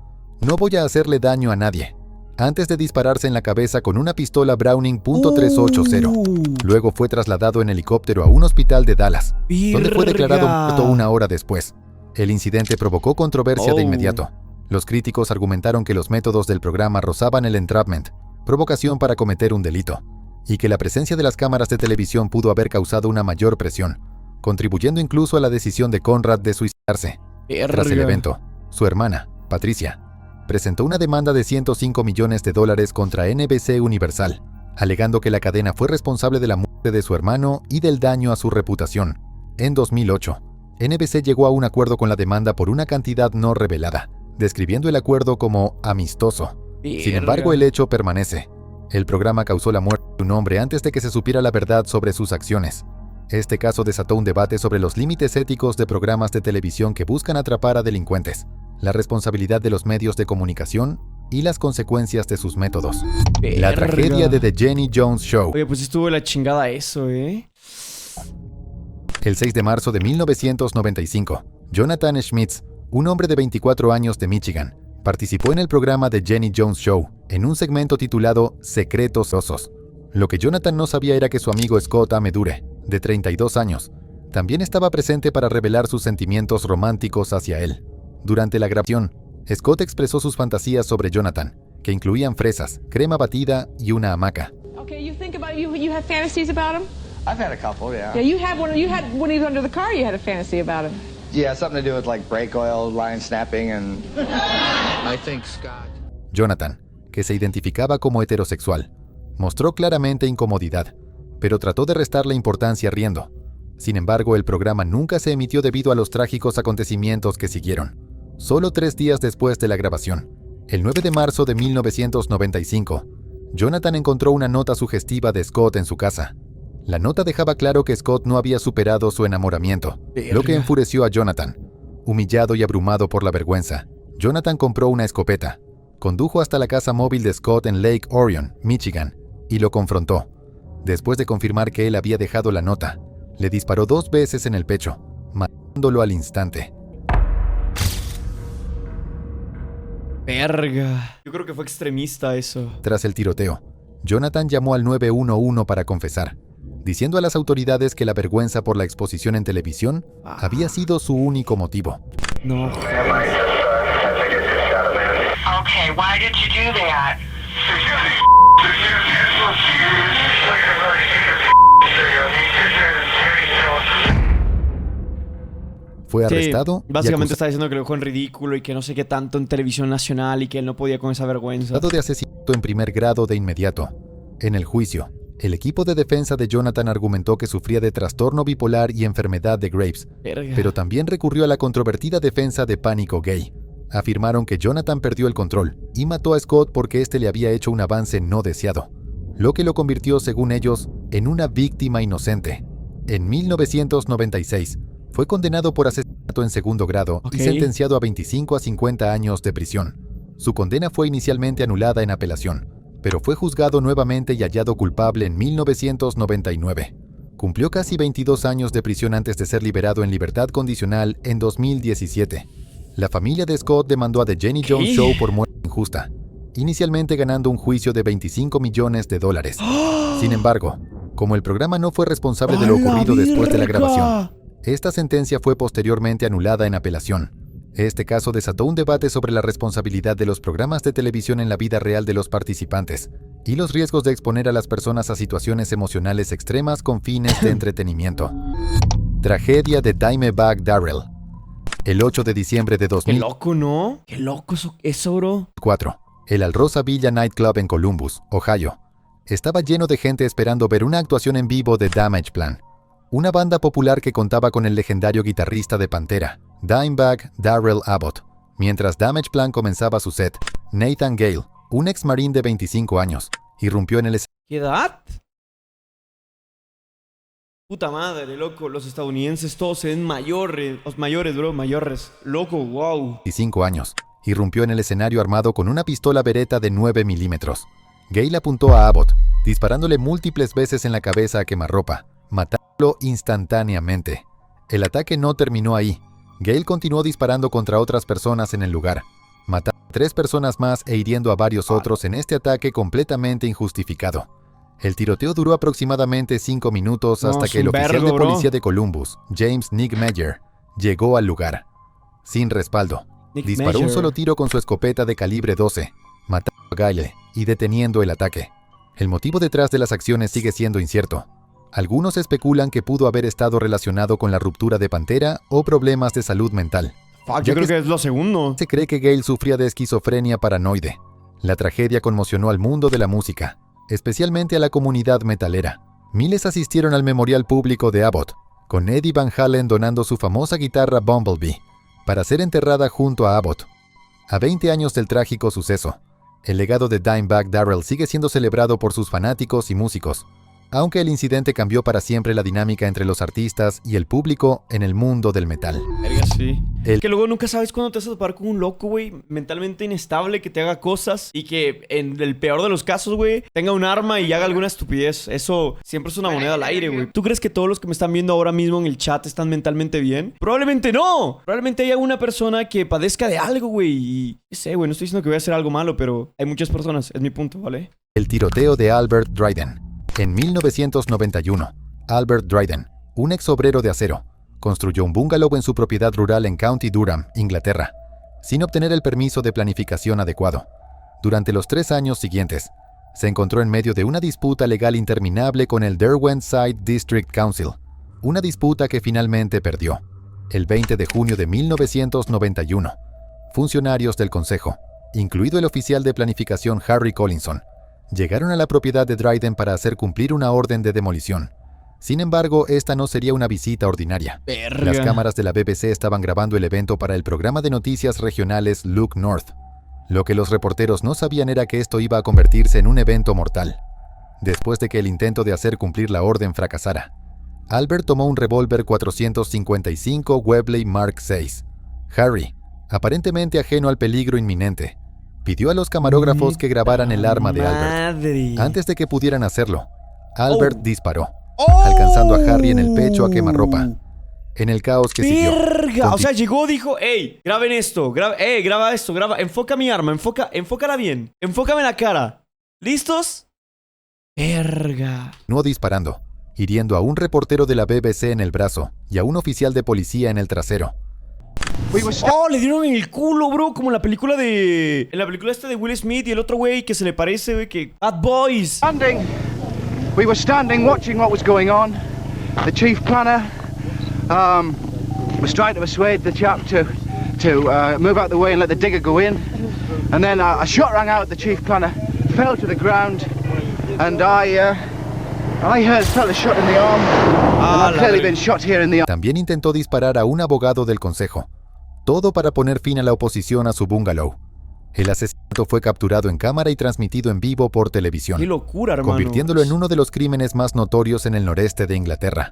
«No voy a hacerle daño a nadie», antes de dispararse en la cabeza con una pistola Browning .380. Luego fue trasladado en helicóptero a un hospital de Dallas, donde fue declarado muerto una hora después. El incidente provocó controversia de inmediato. Los críticos argumentaron que los métodos del programa rozaban el entrapment, provocación para cometer un delito, y que la presencia de las cámaras de televisión pudo haber causado una mayor presión, contribuyendo incluso a la decisión de Conrad de suicidarse. Tras el evento, su hermana, Patricia, presentó una demanda de $105 millones contra NBC Universal, alegando que la cadena fue responsable de la muerte de su hermano y del daño a su reputación. En 2008, NBC llegó a un acuerdo con la demanda por una cantidad no revelada, describiendo el acuerdo como amistoso. Sin embargo, el hecho permanece. El programa causó la muerte de un hombre antes de que se supiera la verdad sobre sus acciones. Este caso desató un debate sobre los límites éticos de programas de televisión que buscan atrapar a delincuentes, la responsabilidad de los medios de comunicación y las consecuencias de sus métodos. La tragedia de The Jenny Jones Show. Oye, pues estuvo la chingada eso, ¿eh? El 6 de marzo de 1995, Jonathan Schmitz, un hombre de 24 años de Michigan, participó en el programa The Jenny Jones Show, en un segmento titulado Secretos Osos. Lo que Jonathan no sabía era que su amigo Scott Amedure, de 32 años, también estaba presente para revelar sus sentimientos románticos hacia él. Durante la grabación, Scott expresó sus fantasías sobre Jonathan, que incluían fresas, crema batida y una hamaca. Okay, you think about you have fantasies about him? I've had a couple, yeah. Yeah, you had when he was under the car, you had a fantasy about him. Yeah, something to do with like brake oil, line snapping, and I think Scott. Jonathan, que se identificaba como heterosexual, mostró claramente incomodidad, pero trató de restarle importancia riendo. Sin embargo, el programa nunca se emitió debido a los trágicos acontecimientos que siguieron. Solo 3 días después de la grabación, el 9 de marzo de 1995, Jonathan encontró una nota sugestiva de Scott en su casa. La nota dejaba claro que Scott no había superado su enamoramiento, lo que enfureció a Jonathan. Humillado y abrumado por la vergüenza, Jonathan compró una escopeta, condujo hasta la casa móvil de Scott en Lake Orion, Michigan, y lo confrontó. Después de confirmar que él había dejado la nota, le disparó 2 veces en el pecho, matándolo al instante. Verga. Yo creo que fue extremista eso. Tras el tiroteo, Jonathan llamó al 911 para confesar, diciendo a las autoridades que la vergüenza por la exposición en televisión había sido su único motivo. No. Okay, why did you do that? Fue arrestado. Básicamente está diciendo que lo dejó en ridículo y que no sé qué tanto en televisión nacional y que él no podía con esa vergüenza. Acusado de asesinato en primer grado de inmediato. En el juicio, el equipo de defensa de Jonathan argumentó que sufría de trastorno bipolar y enfermedad de Graves, pero también recurrió a la controvertida defensa de pánico gay. Afirmaron que Jonathan perdió el control y mató a Scott porque éste le había hecho un avance no deseado, lo que lo convirtió, según ellos, en una víctima inocente. En 1996, fue condenado por asesinato en segundo grado Ok. y sentenciado a 25 a 50 años de prisión. Su condena fue inicialmente anulada en apelación, pero fue juzgado nuevamente y hallado culpable en 1999. Cumplió casi 22 años de prisión antes de ser liberado en libertad condicional en 2017. La familia de Scott demandó a The Jenny Jones Show por muerte injusta, inicialmente ganando un juicio de $25 millones. Sin embargo, como el programa no fue responsable de lo ocurrido después de la grabación, esta sentencia fue posteriormente anulada en apelación. Este caso desató un debate sobre la responsabilidad de los programas de televisión en la vida real de los participantes y los riesgos de exponer a las personas a situaciones emocionales extremas con fines de entretenimiento. Tragedia de Dimebag Darrell. El 8 de diciembre de Qué 2004, loco, ¿no? Qué loco eso, bro. el Alrosa Villa Nightclub en Columbus, Ohio, estaba lleno de gente esperando ver una actuación en vivo de Damageplan, una banda popular que contaba con el legendario guitarrista de Pantera, Dimebag Darrell Abbott. Mientras Damageplan comenzaba su set, Nathan Gale, un ex marín de 25 años, irrumpió en el ¿Qué edad? Puta madre, loco. Los estadounidenses todos se ven mayores, bro, mayores. Loco, wow. 25 años, irrumpió en el escenario armado con una pistola Beretta de 9 milímetros. Gale apuntó a Abbott, disparándole múltiples veces en la cabeza a quemarropa, matándolo instantáneamente. El ataque no terminó ahí. Gale continuó disparando contra otras personas en el lugar, matando a 3 personas más e hiriendo a varios otros en este ataque completamente injustificado. El tiroteo duró aproximadamente 5 minutos No, hasta es que el un oficial vergo, de bro. policía de Columbus, James Nick Meyer, llegó al lugar. Sin respaldo, Nick disparó un Measure. solo tiro con su escopeta de calibre 12, matando a Gale y deteniendo el ataque. El motivo detrás de las acciones sigue siendo incierto. Algunos especulan que pudo haber estado relacionado con la ruptura de Pantera o problemas de salud mental. Fuck, Ya yo creo que que es lo segundo. Se cree que Gale sufría de esquizofrenia paranoide. La tragedia conmocionó al mundo de la música, especialmente a la comunidad metalera. Miles asistieron al memorial público de Abbott, con Eddie Van Halen donando su famosa guitarra Bumblebee, para ser enterrada junto a Abbott. A 20 años del trágico suceso, el legado de Dimebag Darrell sigue siendo celebrado por sus fanáticos y músicos, aunque el incidente cambió para siempre la dinámica entre los artistas y el público en el mundo del metal. Verga, sí. El- Que luego nunca sabes cuándo te vas a topar con un loco, güey, mentalmente inestable, que te haga cosas y que en el peor de los casos, güey, tenga un arma y haga alguna estupidez. Eso siempre es una moneda al aire, güey. ¿Tú crees que todos los que me están viendo ahora mismo en el chat están mentalmente bien? Probablemente no. Probablemente haya una persona que padezca de algo, güey. Y qué sé, güey, no estoy diciendo que voy a hacer algo malo, pero hay muchas personas. Es mi punto, ¿vale? El tiroteo de Albert Dryden. En 1991, Albert Dryden, un ex obrero de acero, construyó un bungalow en su propiedad rural en County Durham, Inglaterra, sin obtener el permiso de planificación adecuado. Durante los 3 años siguientes, se encontró en medio de una disputa legal interminable con el Derwent-Side District Council, una disputa que finalmente perdió. El 20 de junio de 1991, funcionarios del consejo, incluido el oficial de planificación Harry Collinson, llegaron a la propiedad de Dryden para hacer cumplir una orden de demolición. Sin embargo, esta no sería una visita ordinaria. Verga. Las cámaras de la BBC estaban grabando el evento para el programa de noticias regionales Look North. Lo que los reporteros no sabían era que esto iba a convertirse en un evento mortal. Después de que el intento de hacer cumplir la orden fracasara, Albert tomó un revólver 455 Webley Mark VI. Harry, aparentemente ajeno al peligro inminente, pidió a los camarógrafos que grabaran el arma de Albert. Madre. Antes de que pudieran hacerlo, Albert Oh. disparó, ¡Oh! alcanzando a Harry en el pecho a quemarropa. En el caos que siguió, ¡Verga! O sea, llegó, dijo, hey, graben esto, graba esto, enfoca mi arma, enfócala bien, enfócame la cara. ¿Listos? Verga. continuó disparando, hiriendo a un reportero de la BBC en el brazo y a un oficial de policía en el trasero. Oh, le dieron en el culo, bro, como en la película de... En la película esta de Will Smith y el otro güey que se le parece, güey, que... Bad Boys. We were standing watching what was going on. The chief planner was trying to persuade the chap to move out the way and let the digger go in. And then a shot rang out. The chief planner fell to the ground, and I felt a shot in the arm. And I've clearly been shot here in the arm. También intentó disparar a un abogado del consejo, todo para poner fin a la oposición a su bungalow. El asesinato fue capturado en cámara y transmitido en vivo por televisión, Qué locura, hermano. convirtiéndolo en uno de los crímenes más notorios en el noreste de Inglaterra.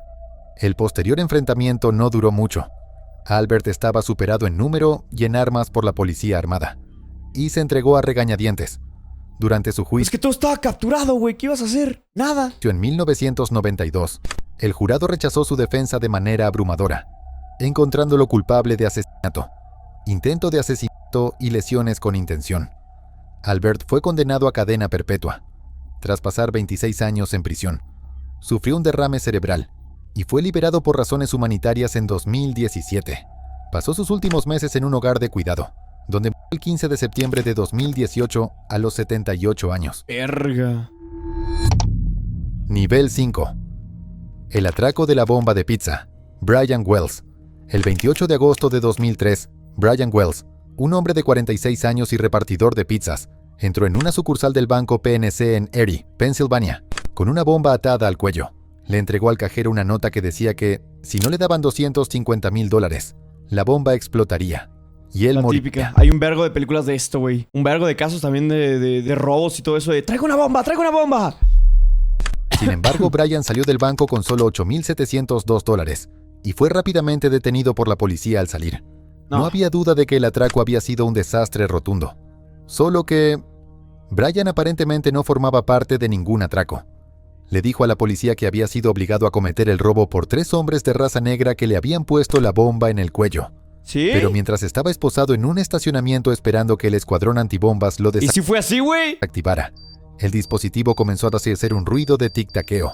El posterior enfrentamiento no duró mucho. Albert estaba superado en número y en armas por la policía armada, y se entregó a regañadientes. Durante su juicio, Es que todo estaba capturado, güey. ¿Qué ibas a hacer? Nada. en 1992, el jurado rechazó su defensa de manera abrumadora, encontrándolo culpable de asesinato, intento de asesinato y lesiones con intención. Albert fue condenado a cadena perpetua. Tras pasar 26 años en prisión, sufrió un derrame cerebral y fue liberado por razones humanitarias en 2017. Pasó sus últimos meses en un hogar de cuidado, donde murió el 15 de septiembre de 2018 a los 78 años. Verga. Nivel 5. El atraco de la bomba de pizza. Brian Wells. El 28 de agosto de 2003, Brian Wells, un hombre de 46 años y repartidor de pizzas, entró en una sucursal del banco PNC en Erie, Pensilvania, con una bomba atada al cuello. Le entregó al cajero una nota que decía que, si no le daban $250,000, la bomba explotaría. Y él La moriría. típica. Hay un vergo de películas de esto, güey. Un vergo de casos también de robos y todo eso de ¡traigo una bomba! ¡Traigo una bomba! Sin embargo, Brian salió del banco con solo $8,702 y fue rápidamente detenido por la policía al salir. No había duda de que el atraco había sido un desastre rotundo. Solo que Brian aparentemente no formaba parte de ningún atraco. Le dijo a la policía que había sido obligado a cometer el robo por 3 hombres de raza negra que le habían puesto la bomba en el cuello. ¿Sí? Pero mientras estaba esposado en un estacionamiento esperando que el escuadrón antibombas lo ¿Y si fue así, güey? desactivara, el dispositivo comenzó a hacer un ruido de tic-taqueo.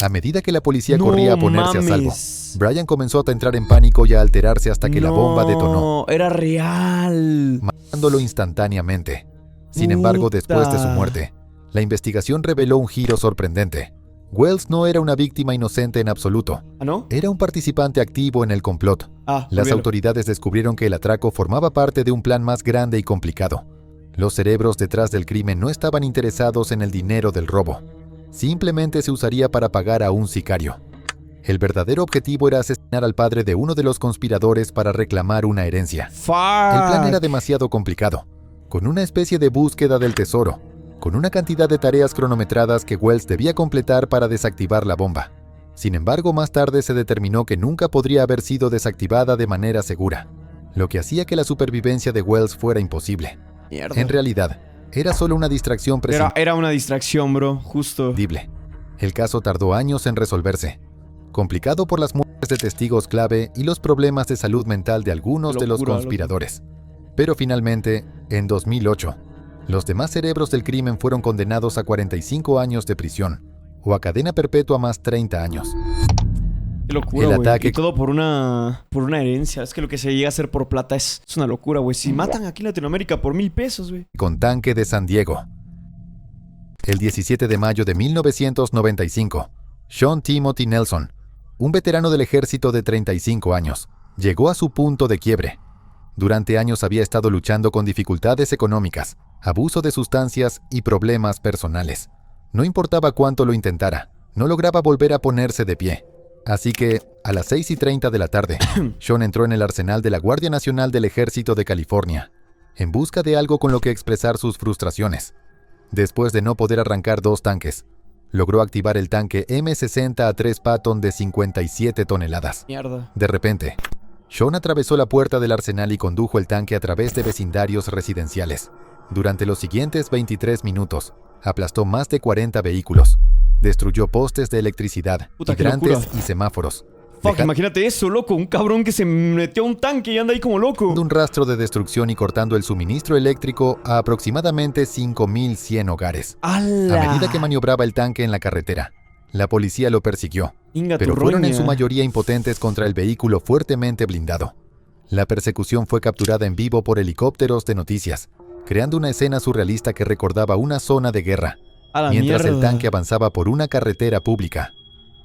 A medida que la policía corría a ponerse a salvo, Brian comenzó a entrar en pánico y a alterarse hasta que la bomba detonó, Era real. matándolo instantáneamente. Sin embargo, después de su muerte, la investigación reveló un giro sorprendente. Wells no era una víctima inocente en absoluto. ¿Ah, no? Era un participante activo en el complot. Las olvídalo. autoridades descubrieron que el atraco formaba parte de un plan más grande y complicado. Los cerebros detrás del crimen no estaban interesados en el dinero del robo. Simplemente se usaría para pagar a un sicario. El verdadero objetivo era asesinar al padre de uno de los conspiradores para reclamar una herencia. Fuck. El plan era demasiado complicado, con una especie de búsqueda del tesoro, con una cantidad de tareas cronometradas que Wells debía completar para desactivar la bomba. Sin embargo, más tarde se determinó que nunca podría haber sido desactivada de manera segura, lo que hacía que la supervivencia de Wells fuera imposible. Mierda. En realidad, era solo una distracción Era una distracción, bro. Justo. prescindible. El caso tardó años en resolverse, complicado por las muertes de testigos clave y los problemas de salud mental de algunos de los Locura, conspiradores. Pero finalmente, en 2008, los demás cerebros del crimen fueron condenados a 45 años de prisión, o a cadena perpetua más 30 años. Qué locura, El güey. ataque- Y todo por una herencia. Es que lo que se llega a hacer por plata es una locura, güey. Si matan aquí en Latinoamérica por $1,000, güey. Con tanque de San Diego. El 17 de mayo de 1995, Sean Timothy Nelson, un veterano del ejército de 35 años, llegó a su punto de quiebre. Durante años había estado luchando con dificultades económicas, abuso de sustancias y problemas personales. No importaba cuánto lo intentara, no lograba volver a ponerse de pie. Así que, a las 6:30 de la tarde, Sean entró en el arsenal de la Guardia Nacional del Ejército de California, en busca de algo con lo que expresar sus frustraciones. Después de no poder arrancar 2 tanques, logró activar el tanque M60 A3 Patton de 57 toneladas. Mierda. De repente, Sean atravesó la puerta del arsenal y condujo el tanque a través de vecindarios residenciales. Durante los siguientes 23 minutos, aplastó más de 40 vehículos, destruyó postes de electricidad, Puta, qué hidrantes locura. y semáforos. Fuck, imagínate eso, loco. Un cabrón que se metió a un tanque y anda ahí como loco. Dejando un rastro de destrucción y cortando el suministro eléctrico a aproximadamente 5,100 hogares. ¡Hala! A medida que maniobraba el tanque en la carretera, la policía lo persiguió, Inga pero tu fueron en roña. su mayoría impotentes contra el vehículo fuertemente blindado. La persecución fue capturada en vivo por helicópteros de noticias, creando una escena surrealista que recordaba una zona de guerra, A la mientras el mierda. tanque avanzaba por una carretera pública.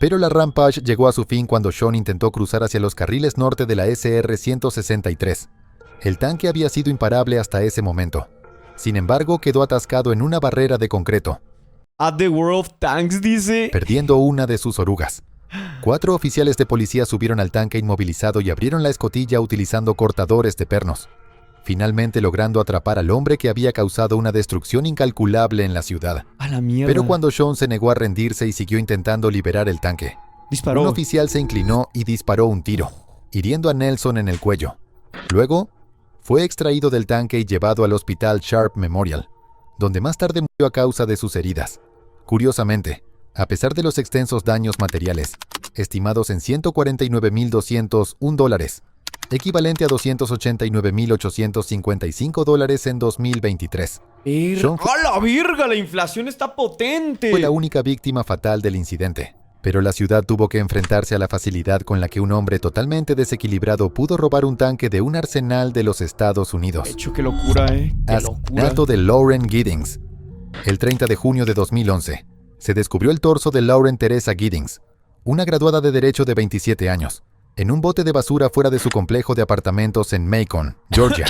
Pero la Rampage llegó a su fin cuando Sean intentó cruzar hacia los carriles norte de la SR-163. El tanque había sido imparable hasta ese momento. Sin embargo, quedó atascado en una barrera de concreto, At the World of Tanks, dice. perdiendo una de sus orugas. 4 oficiales de policía subieron al tanque inmovilizado y abrieron la escotilla utilizando cortadores de pernos, finalmente logrando atrapar al hombre que había causado una destrucción incalculable en la ciudad. A la mierda. Pero cuando Sean se negó a rendirse y siguió intentando liberar el tanque, Disparó. Un oficial se inclinó y disparó un tiro, hiriendo a Nelson en el cuello. Luego, fue extraído del tanque y llevado al hospital Sharp Memorial, donde más tarde murió a causa de sus heridas. Curiosamente, a pesar de los extensos daños materiales, estimados en $149,201, equivalente a $289,855 en 2023. Sean ¡A la virga! La inflación está potente. fue la única víctima fatal del incidente, pero la ciudad tuvo que enfrentarse a la facilidad con la que un hombre totalmente desequilibrado pudo robar un tanque de un arsenal de los Estados Unidos. Hecho, qué locura, Qué locura. Asesinato de Lauren Giddings. El 30 de junio de 2011, se descubrió el torso de Lauren Teresa Giddings, una graduada de Derecho de 27 años, en un bote de basura fuera de su complejo de apartamentos en Macon, Georgia.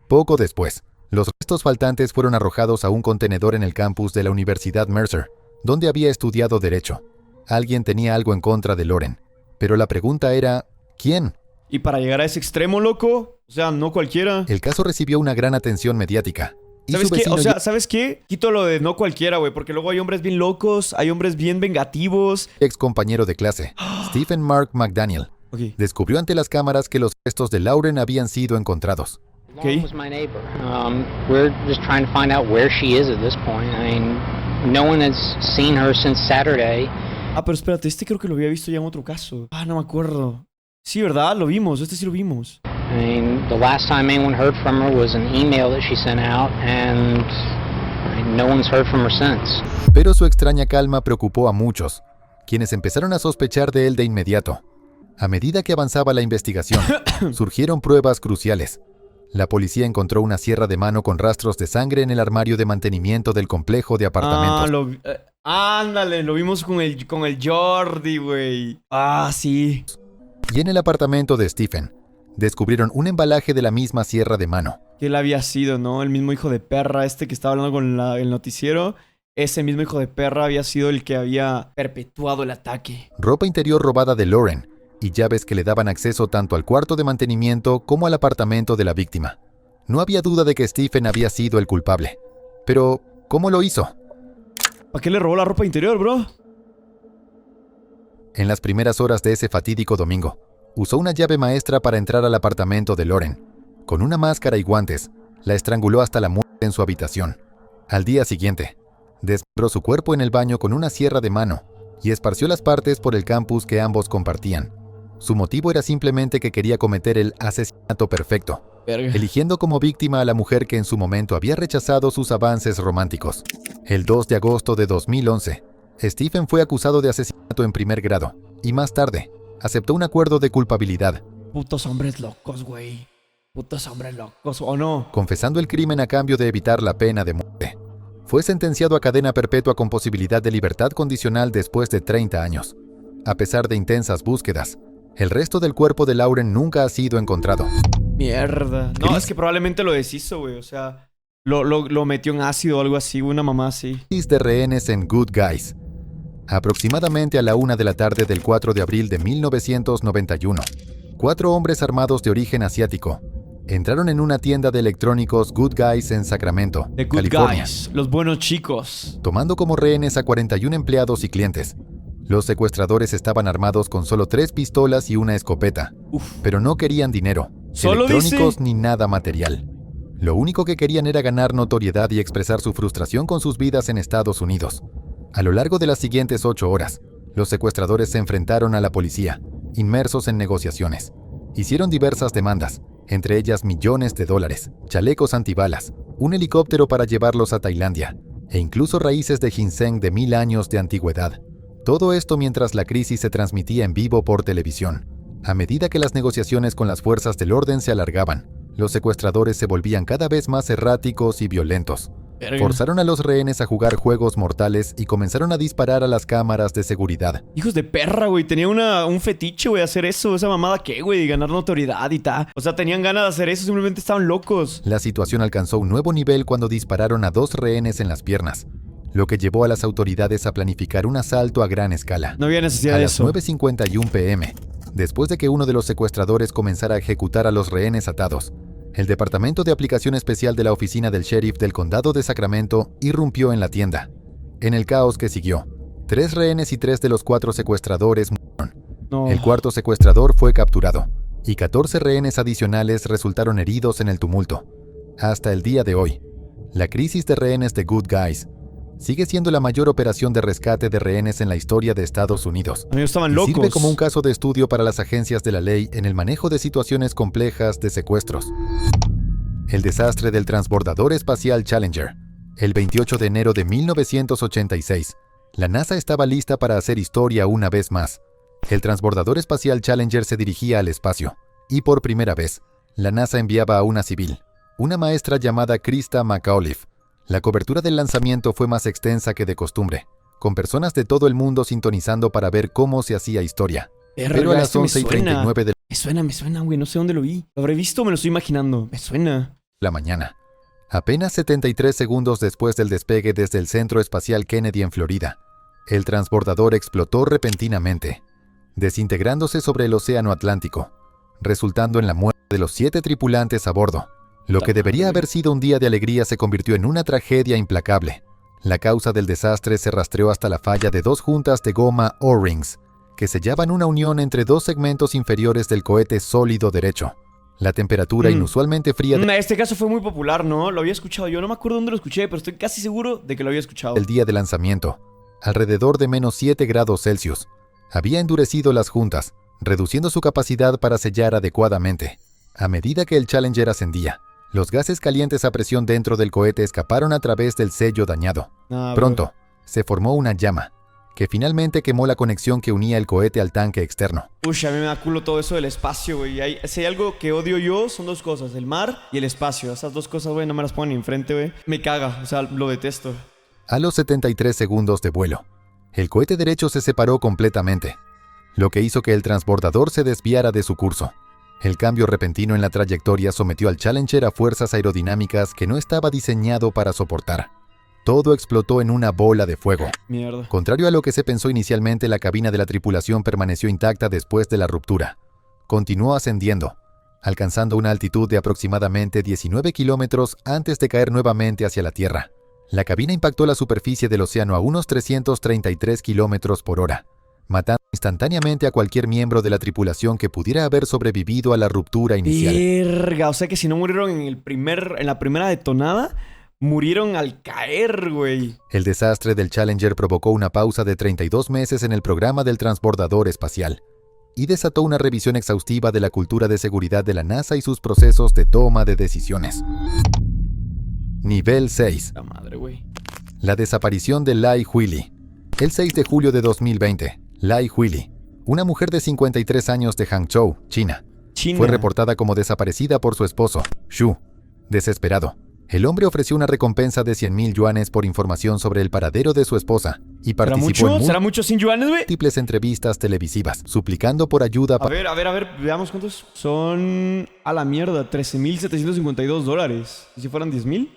Poco después, los restos faltantes fueron arrojados a un contenedor en el campus de la Universidad Mercer, donde había estudiado Derecho. Alguien tenía algo en contra de Lauren, pero la pregunta era, ¿quién? Y para llegar a ese extremo, loco, o sea, no cualquiera. El caso recibió una gran atención mediática. Y ¿Sabes su qué? vecino O sea, ¿sabes qué? Quito lo de no cualquiera, güey, porque luego hay hombres bien locos, hay hombres bien vengativos. ex compañero de clase, Stephen Mark McDaniel, Ok. descubrió ante las cámaras que los restos de Lauren habían sido encontrados. Okay. Was my neighbor. We're just trying to find out where she is at this point. I mean, no one has seen her since Saturday. Ah, pero espérate, este creo que lo había visto ya en otro caso. Ah, no me acuerdo. Sí, ¿verdad? Lo vimos, este sí lo vimos. I mean, the last time anyone heard from her was an email that she sent out, and no one's heard from her since. Pero su extraña calma preocupó a muchos, quienes empezaron a sospechar de él de inmediato. A medida que avanzaba la investigación, surgieron pruebas cruciales. La policía encontró una sierra de mano con rastros de sangre en el armario de mantenimiento del complejo de apartamentos. Ándale, lo vimos con el Jordi, güey. Ah, sí. Y en el apartamento de Stephen, descubrieron un embalaje de la misma sierra de mano. Que él había sido, ¿no? El mismo hijo de perra este que estaba hablando con el noticiero. Ese mismo hijo de perra había sido el que había perpetuado el ataque. Ropa interior robada de Lauren y llaves que le daban acceso tanto al cuarto de mantenimiento como al apartamento de la víctima. No había duda de que Stephen había sido el culpable. Pero, ¿cómo lo hizo? ¿Para qué le robó la ropa interior, bro? En las primeras horas de ese fatídico domingo, usó una llave maestra para entrar al apartamento de Lauren. Con una máscara y guantes, la estranguló hasta la muerte en su habitación. Al día siguiente, desmembró su cuerpo en el baño con una sierra de mano y esparció las partes por el campus que ambos compartían. Su motivo era simplemente que quería cometer el asesinato perfecto, eligiendo como víctima a la mujer que en su momento había rechazado sus avances románticos. El 2 de agosto de 2011, Stephen fue acusado de asesinato en primer grado y más tarde aceptó un acuerdo de culpabilidad. Putos hombres locos, güey. Putos hombres locos, ¿o no? Confesando el crimen a cambio de evitar la pena de muerte. Fue sentenciado a cadena perpetua con posibilidad de libertad condicional después de 30 años. A pesar de intensas búsquedas, el resto del cuerpo de Lauren nunca ha sido encontrado. Mierda. No, es que probablemente lo deshizo, güey. O sea, lo metió en ácido o algo así, una mamá así. De rehenes en Good Guys. Aproximadamente a la 1 de la tarde del 4 de abril de 1991, 4 hombres armados de origen asiático entraron en una tienda de electrónicos Good Guys en Sacramento, The Good California, Guys, los buenos chicos. tomando como rehenes a 41 empleados y clientes. Los secuestradores estaban armados con solo 3 pistolas y una escopeta, pero no querían dinero, electrónicos ni nada material. Lo único que querían era ganar notoriedad y expresar su frustración con sus vidas en Estados Unidos. A lo largo de las siguientes 8 horas, los secuestradores se enfrentaron a la policía, inmersos en negociaciones. Hicieron diversas demandas, entre ellas millones de dólares, chalecos antibalas, un helicóptero para llevarlos a Tailandia, e incluso raíces de ginseng de 1000 años de antigüedad. Todo esto mientras la crisis se transmitía en vivo por televisión. A medida que las negociaciones con las fuerzas del orden se alargaban, los secuestradores se volvían cada vez más erráticos y violentos. Forzaron a los rehenes a jugar juegos mortales y comenzaron a disparar a las cámaras de seguridad. Hijos de perra, güey. Tenía un fetiche, güey, hacer eso. Esa mamada, ¿qué, güey? De ganar notoriedad y tal. O sea, tenían ganas de hacer eso. Simplemente estaban locos. La situación alcanzó un nuevo nivel cuando dispararon a 2 rehenes en las piernas, lo que llevó a las autoridades a planificar un asalto a gran escala. No había necesidad de eso. A las 9:51 p.m., después de que uno de los secuestradores comenzara a ejecutar a los rehenes atados, el Departamento de Aplicación Especial de la Oficina del Sheriff del Condado de Sacramento irrumpió en la tienda. En el caos que siguió, 3 rehenes y 3 de los 4 secuestradores murieron. No. El cuarto secuestrador fue capturado, y 14 rehenes adicionales resultaron heridos en el tumulto. Hasta el día de hoy, la crisis de rehenes de Good Guys sigue siendo la mayor operación de rescate de rehenes en la historia de Estados Unidos. Amigos, estaban Y locos. sirve como un caso de estudio para las agencias de la ley en el manejo de situaciones complejas de secuestros. El desastre del transbordador espacial Challenger. El 28 de enero de 1986, la NASA estaba lista para hacer historia una vez más. El transbordador espacial Challenger se dirigía al espacio, y por primera vez, la NASA enviaba a una civil, una maestra llamada Krista McAuliffe. La cobertura del lanzamiento fue más extensa que de costumbre, con personas de todo el mundo sintonizando para ver cómo se hacía historia. Pero a las 11:39 de Me suena, güey. No sé dónde lo vi. ¿Lo habré visto o me lo estoy imaginando? Me suena. la mañana, apenas 73 segundos después del despegue desde el Centro Espacial Kennedy en Florida, el transbordador explotó repentinamente, desintegrándose sobre el Océano Atlántico, resultando en la muerte de los 7 tripulantes a bordo. Lo que debería haber sido un día de alegría se convirtió en una tragedia implacable. La causa del desastre se rastreó hasta la falla de 2 juntas de goma O-rings, que sellaban una unión entre 2 segmentos inferiores del cohete sólido derecho. La temperatura inusualmente fría Este caso fue muy popular, ¿no? Lo había escuchado. Yo no me acuerdo dónde lo escuché, pero estoy casi seguro de que lo había escuchado. del día de lanzamiento, alrededor de menos 7 grados Celsius, había endurecido las juntas, reduciendo su capacidad para sellar adecuadamente. A medida que el Challenger ascendía, los gases calientes a presión dentro del cohete escaparon a través del sello dañado. Pronto, se formó una llama, que finalmente quemó la conexión que unía el cohete al tanque externo. Uy, a mí me da culo todo eso del espacio, güey. Si hay algo que odio yo, son 2 cosas. El mar y el espacio. Esas 2 cosas, güey, no me las ponen ni enfrente, güey. Me caga, o sea, lo detesto. A los 73 segundos de vuelo, el cohete derecho se separó completamente, lo que hizo que el transbordador se desviara de su curso. El cambio repentino en la trayectoria sometió al Challenger a fuerzas aerodinámicas que no estaba diseñado para soportar. Todo explotó en una bola de fuego. Mierda. Contrario a lo que se pensó inicialmente, la cabina de la tripulación permaneció intacta después de la ruptura. Continuó ascendiendo, alcanzando una altitud de aproximadamente 19 kilómetros antes de caer nuevamente hacia la Tierra. La cabina impactó la superficie del océano a unos 333 kilómetros por hora, matando instantáneamente a cualquier miembro de la tripulación que pudiera haber sobrevivido a la ruptura inicial. Verga, o sea que si no murieron en la primera detonada, murieron al caer, güey. El desastre del Challenger provocó una pausa de 32 meses en el programa del transbordador espacial y desató una revisión exhaustiva de la cultura de seguridad de la NASA y sus procesos de toma de decisiones. Nivel 6. La madre, güey. La desaparición de Lai Huili. El 6 de julio de 2020, Lai Huili, una mujer de 53 años de Hangzhou, China, fue reportada como desaparecida por su esposo, Xu. Desesperado, el hombre ofreció una recompensa de 100,000 yuanes por información sobre el paradero de su esposa y participó en ¿Será mucho 100 yuanes, güey? múltiples entrevistas televisivas, suplicando por ayuda A ver, veamos cuántos son. A la mierda, $13,752. ¿Y si fueran 10,000?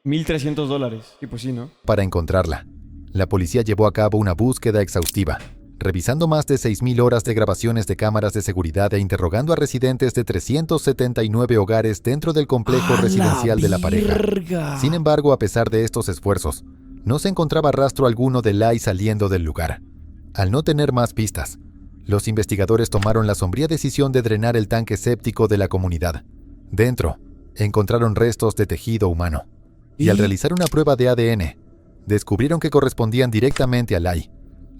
$1,300. Y pues sí, ¿no? para encontrarla. La policía llevó a cabo una búsqueda exhaustiva, revisando más de 6,000 horas de grabaciones de cámaras de seguridad e interrogando a residentes de 379 hogares dentro del complejo residencial de la pareja. Sin embargo, a pesar de estos esfuerzos, no se encontraba rastro alguno de Lai saliendo del lugar. Al no tener más pistas, los investigadores tomaron la sombría decisión de drenar el tanque séptico de la comunidad. Dentro, encontraron restos de tejido humano. Y al realizar una prueba de ADN, descubrieron que correspondían directamente a Lai.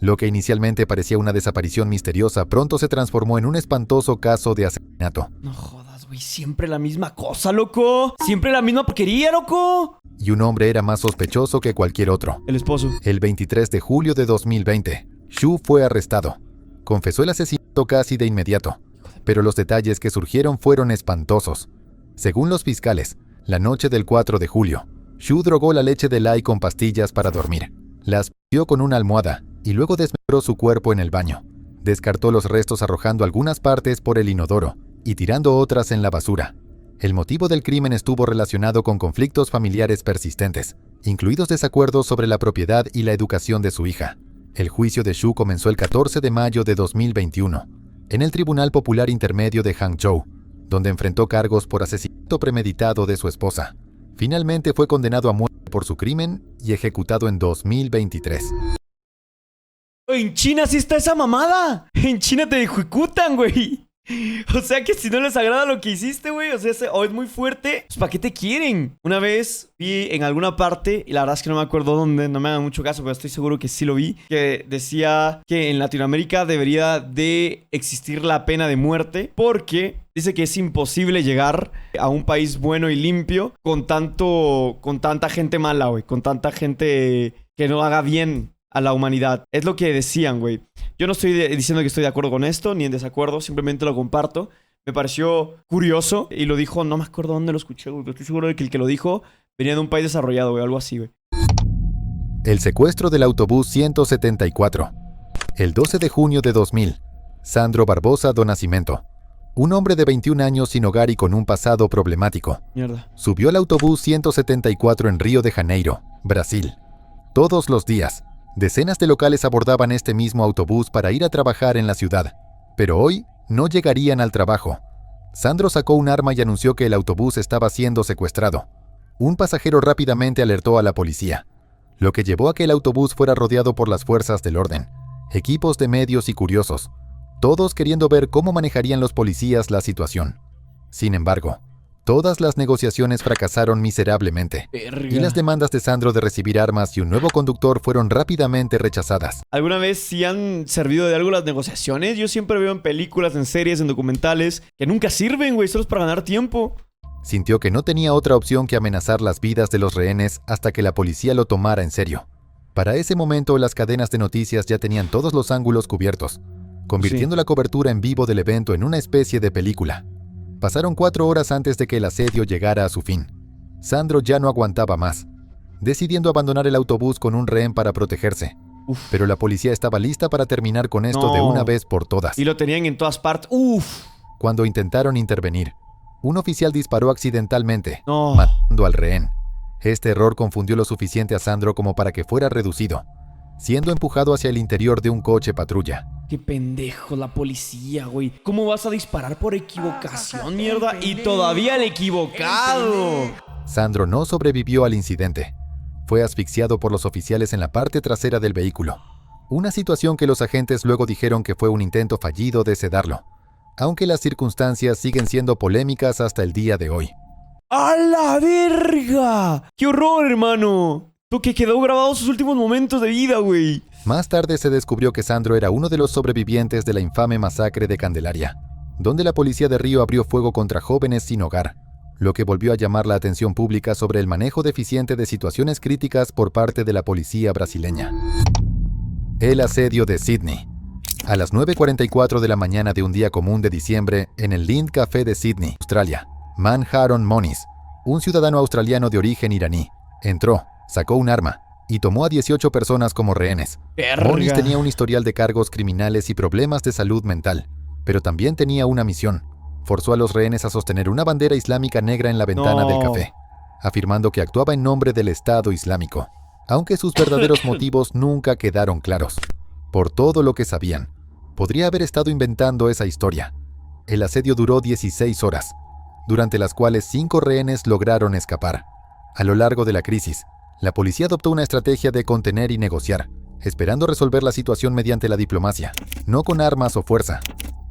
Lo que inicialmente parecía una desaparición misteriosa pronto se transformó en un espantoso caso de asesinato. No jodas, güey. Siempre la misma cosa, loco. Siempre la misma porquería, loco. Y un hombre era más sospechoso que cualquier otro. El esposo. El 23 de julio de 2020, Xu fue arrestado. Confesó el asesinato casi de inmediato, pero los detalles que surgieron fueron espantosos. Según los fiscales, la noche del 4 de julio, Xu drogó la leche de Lai con pastillas para dormir. La asfixió con una almohada y luego desmembró su cuerpo en el baño. Descartó los restos arrojando algunas partes por el inodoro y tirando otras en la basura. El motivo del crimen estuvo relacionado con conflictos familiares persistentes, incluidos desacuerdos sobre la propiedad y la educación de su hija. El juicio de Xu comenzó el 14 de mayo de 2021, en el Tribunal Popular Intermedio de Hangzhou, donde enfrentó cargos por asesinato premeditado de su esposa. Finalmente fue condenado a muerte por su crimen y ejecutado en 2023. En China sí está esa mamada. En China te ejecutan, güey. O sea que si no les agrada lo que hiciste, güey, o sea, es muy fuerte, pues ¿para qué te quieren? Una vez vi en alguna parte, y la verdad es que no me acuerdo dónde, no me hagan mucho caso, pero estoy seguro que sí lo vi, que decía que en Latinoamérica debería de existir la pena de muerte, porque dice que es imposible llegar a un país bueno y limpio con tanta gente mala, güey, con tanta gente que no haga bien a la humanidad. Es lo que decían, güey. Yo no estoy diciendo que estoy de acuerdo con esto, ni en desacuerdo, simplemente lo comparto. Me pareció curioso y lo dijo, no me acuerdo dónde lo escuché, güey, pero estoy seguro de que el que lo dijo venía de un país desarrollado, güey, algo así, güey. El secuestro del autobús 174. El 12 de junio de 2000. Sandro Barbosa do Nascimento. Un hombre de 21 años sin hogar y con un pasado problemático. Mierda. Subió al autobús 174 en Río de Janeiro, Brasil. Todos los días, decenas de locales abordaban este mismo autobús para ir a trabajar en la ciudad. Pero hoy no llegarían al trabajo. Sandro sacó un arma y anunció que el autobús estaba siendo secuestrado. Un pasajero rápidamente alertó a la policía, lo que llevó a que el autobús fuera rodeado por las fuerzas del orden, equipos de medios y curiosos, todos queriendo ver cómo manejarían los policías la situación. Sin embargo, todas las negociaciones fracasaron miserablemente. Verga. Y las demandas de Sandro de recibir armas y un nuevo conductor fueron rápidamente rechazadas. ¿Alguna vez sí han servido de algo las negociaciones? Yo siempre veo en películas, en series, en documentales, que nunca sirven, güey, solo es para ganar tiempo. Sintió que no tenía otra opción que amenazar las vidas de los rehenes hasta que la policía lo tomara en serio. Para ese momento, las cadenas de noticias ya tenían todos los ángulos cubiertos, convirtiendo la cobertura en vivo del evento en una especie de película. Pasaron 4 horas antes de que el asedio llegara a su fin. Sandro ya no aguantaba más, decidiendo abandonar el autobús con un rehén para protegerse. Pero la policía estaba lista para terminar con esto de una vez por todas. Y lo tenían en todas partes. ¡Uf! Cuando intentaron intervenir, un oficial disparó accidentalmente, No. matando al rehén. Este error confundió lo suficiente a Sandro como para que fuera reducido, siendo empujado hacia el interior de un coche patrulla. Qué pendejo la policía, güey. ¿Cómo vas a disparar por equivocación, mierda? Y todavía el equivocado. Sandro no sobrevivió al incidente. Fue asfixiado por los oficiales en la parte trasera del vehículo. Una situación que los agentes luego dijeron que fue un intento fallido de sedarlo, aunque las circunstancias siguen siendo polémicas hasta el día de hoy. ¡A la verga! ¡Qué horror, hermano! Lo que quedó grabado sus últimos momentos de vida, güey. Más tarde se descubrió que Sandro era uno de los sobrevivientes de la infame masacre de Candelaria, donde la policía de Río abrió fuego contra jóvenes sin hogar, lo que volvió a llamar la atención pública sobre el manejo deficiente de situaciones críticas por parte de la policía brasileña. El asedio de Sydney. A las 9:44 de la mañana de un día común de diciembre, en el Lind Café de Sydney, Australia, Manharon Moniz, un ciudadano australiano de origen iraní, entró, sacó un arma y tomó a 18 personas como rehenes. Verga. Moniz tenía un historial de cargos criminales y problemas de salud mental, pero también tenía una misión. Forzó a los rehenes a sostener una bandera islámica negra en la ventana del café, afirmando que actuaba en nombre del Estado Islámico, aunque sus verdaderos motivos nunca quedaron claros. Por todo lo que sabían, podría haber estado inventando esa historia. El asedio duró 16 horas, durante las cuales 5 rehenes lograron escapar. A lo largo de la crisis, la policía adoptó una estrategia de contener y negociar, esperando resolver la situación mediante la diplomacia, no con armas o fuerza.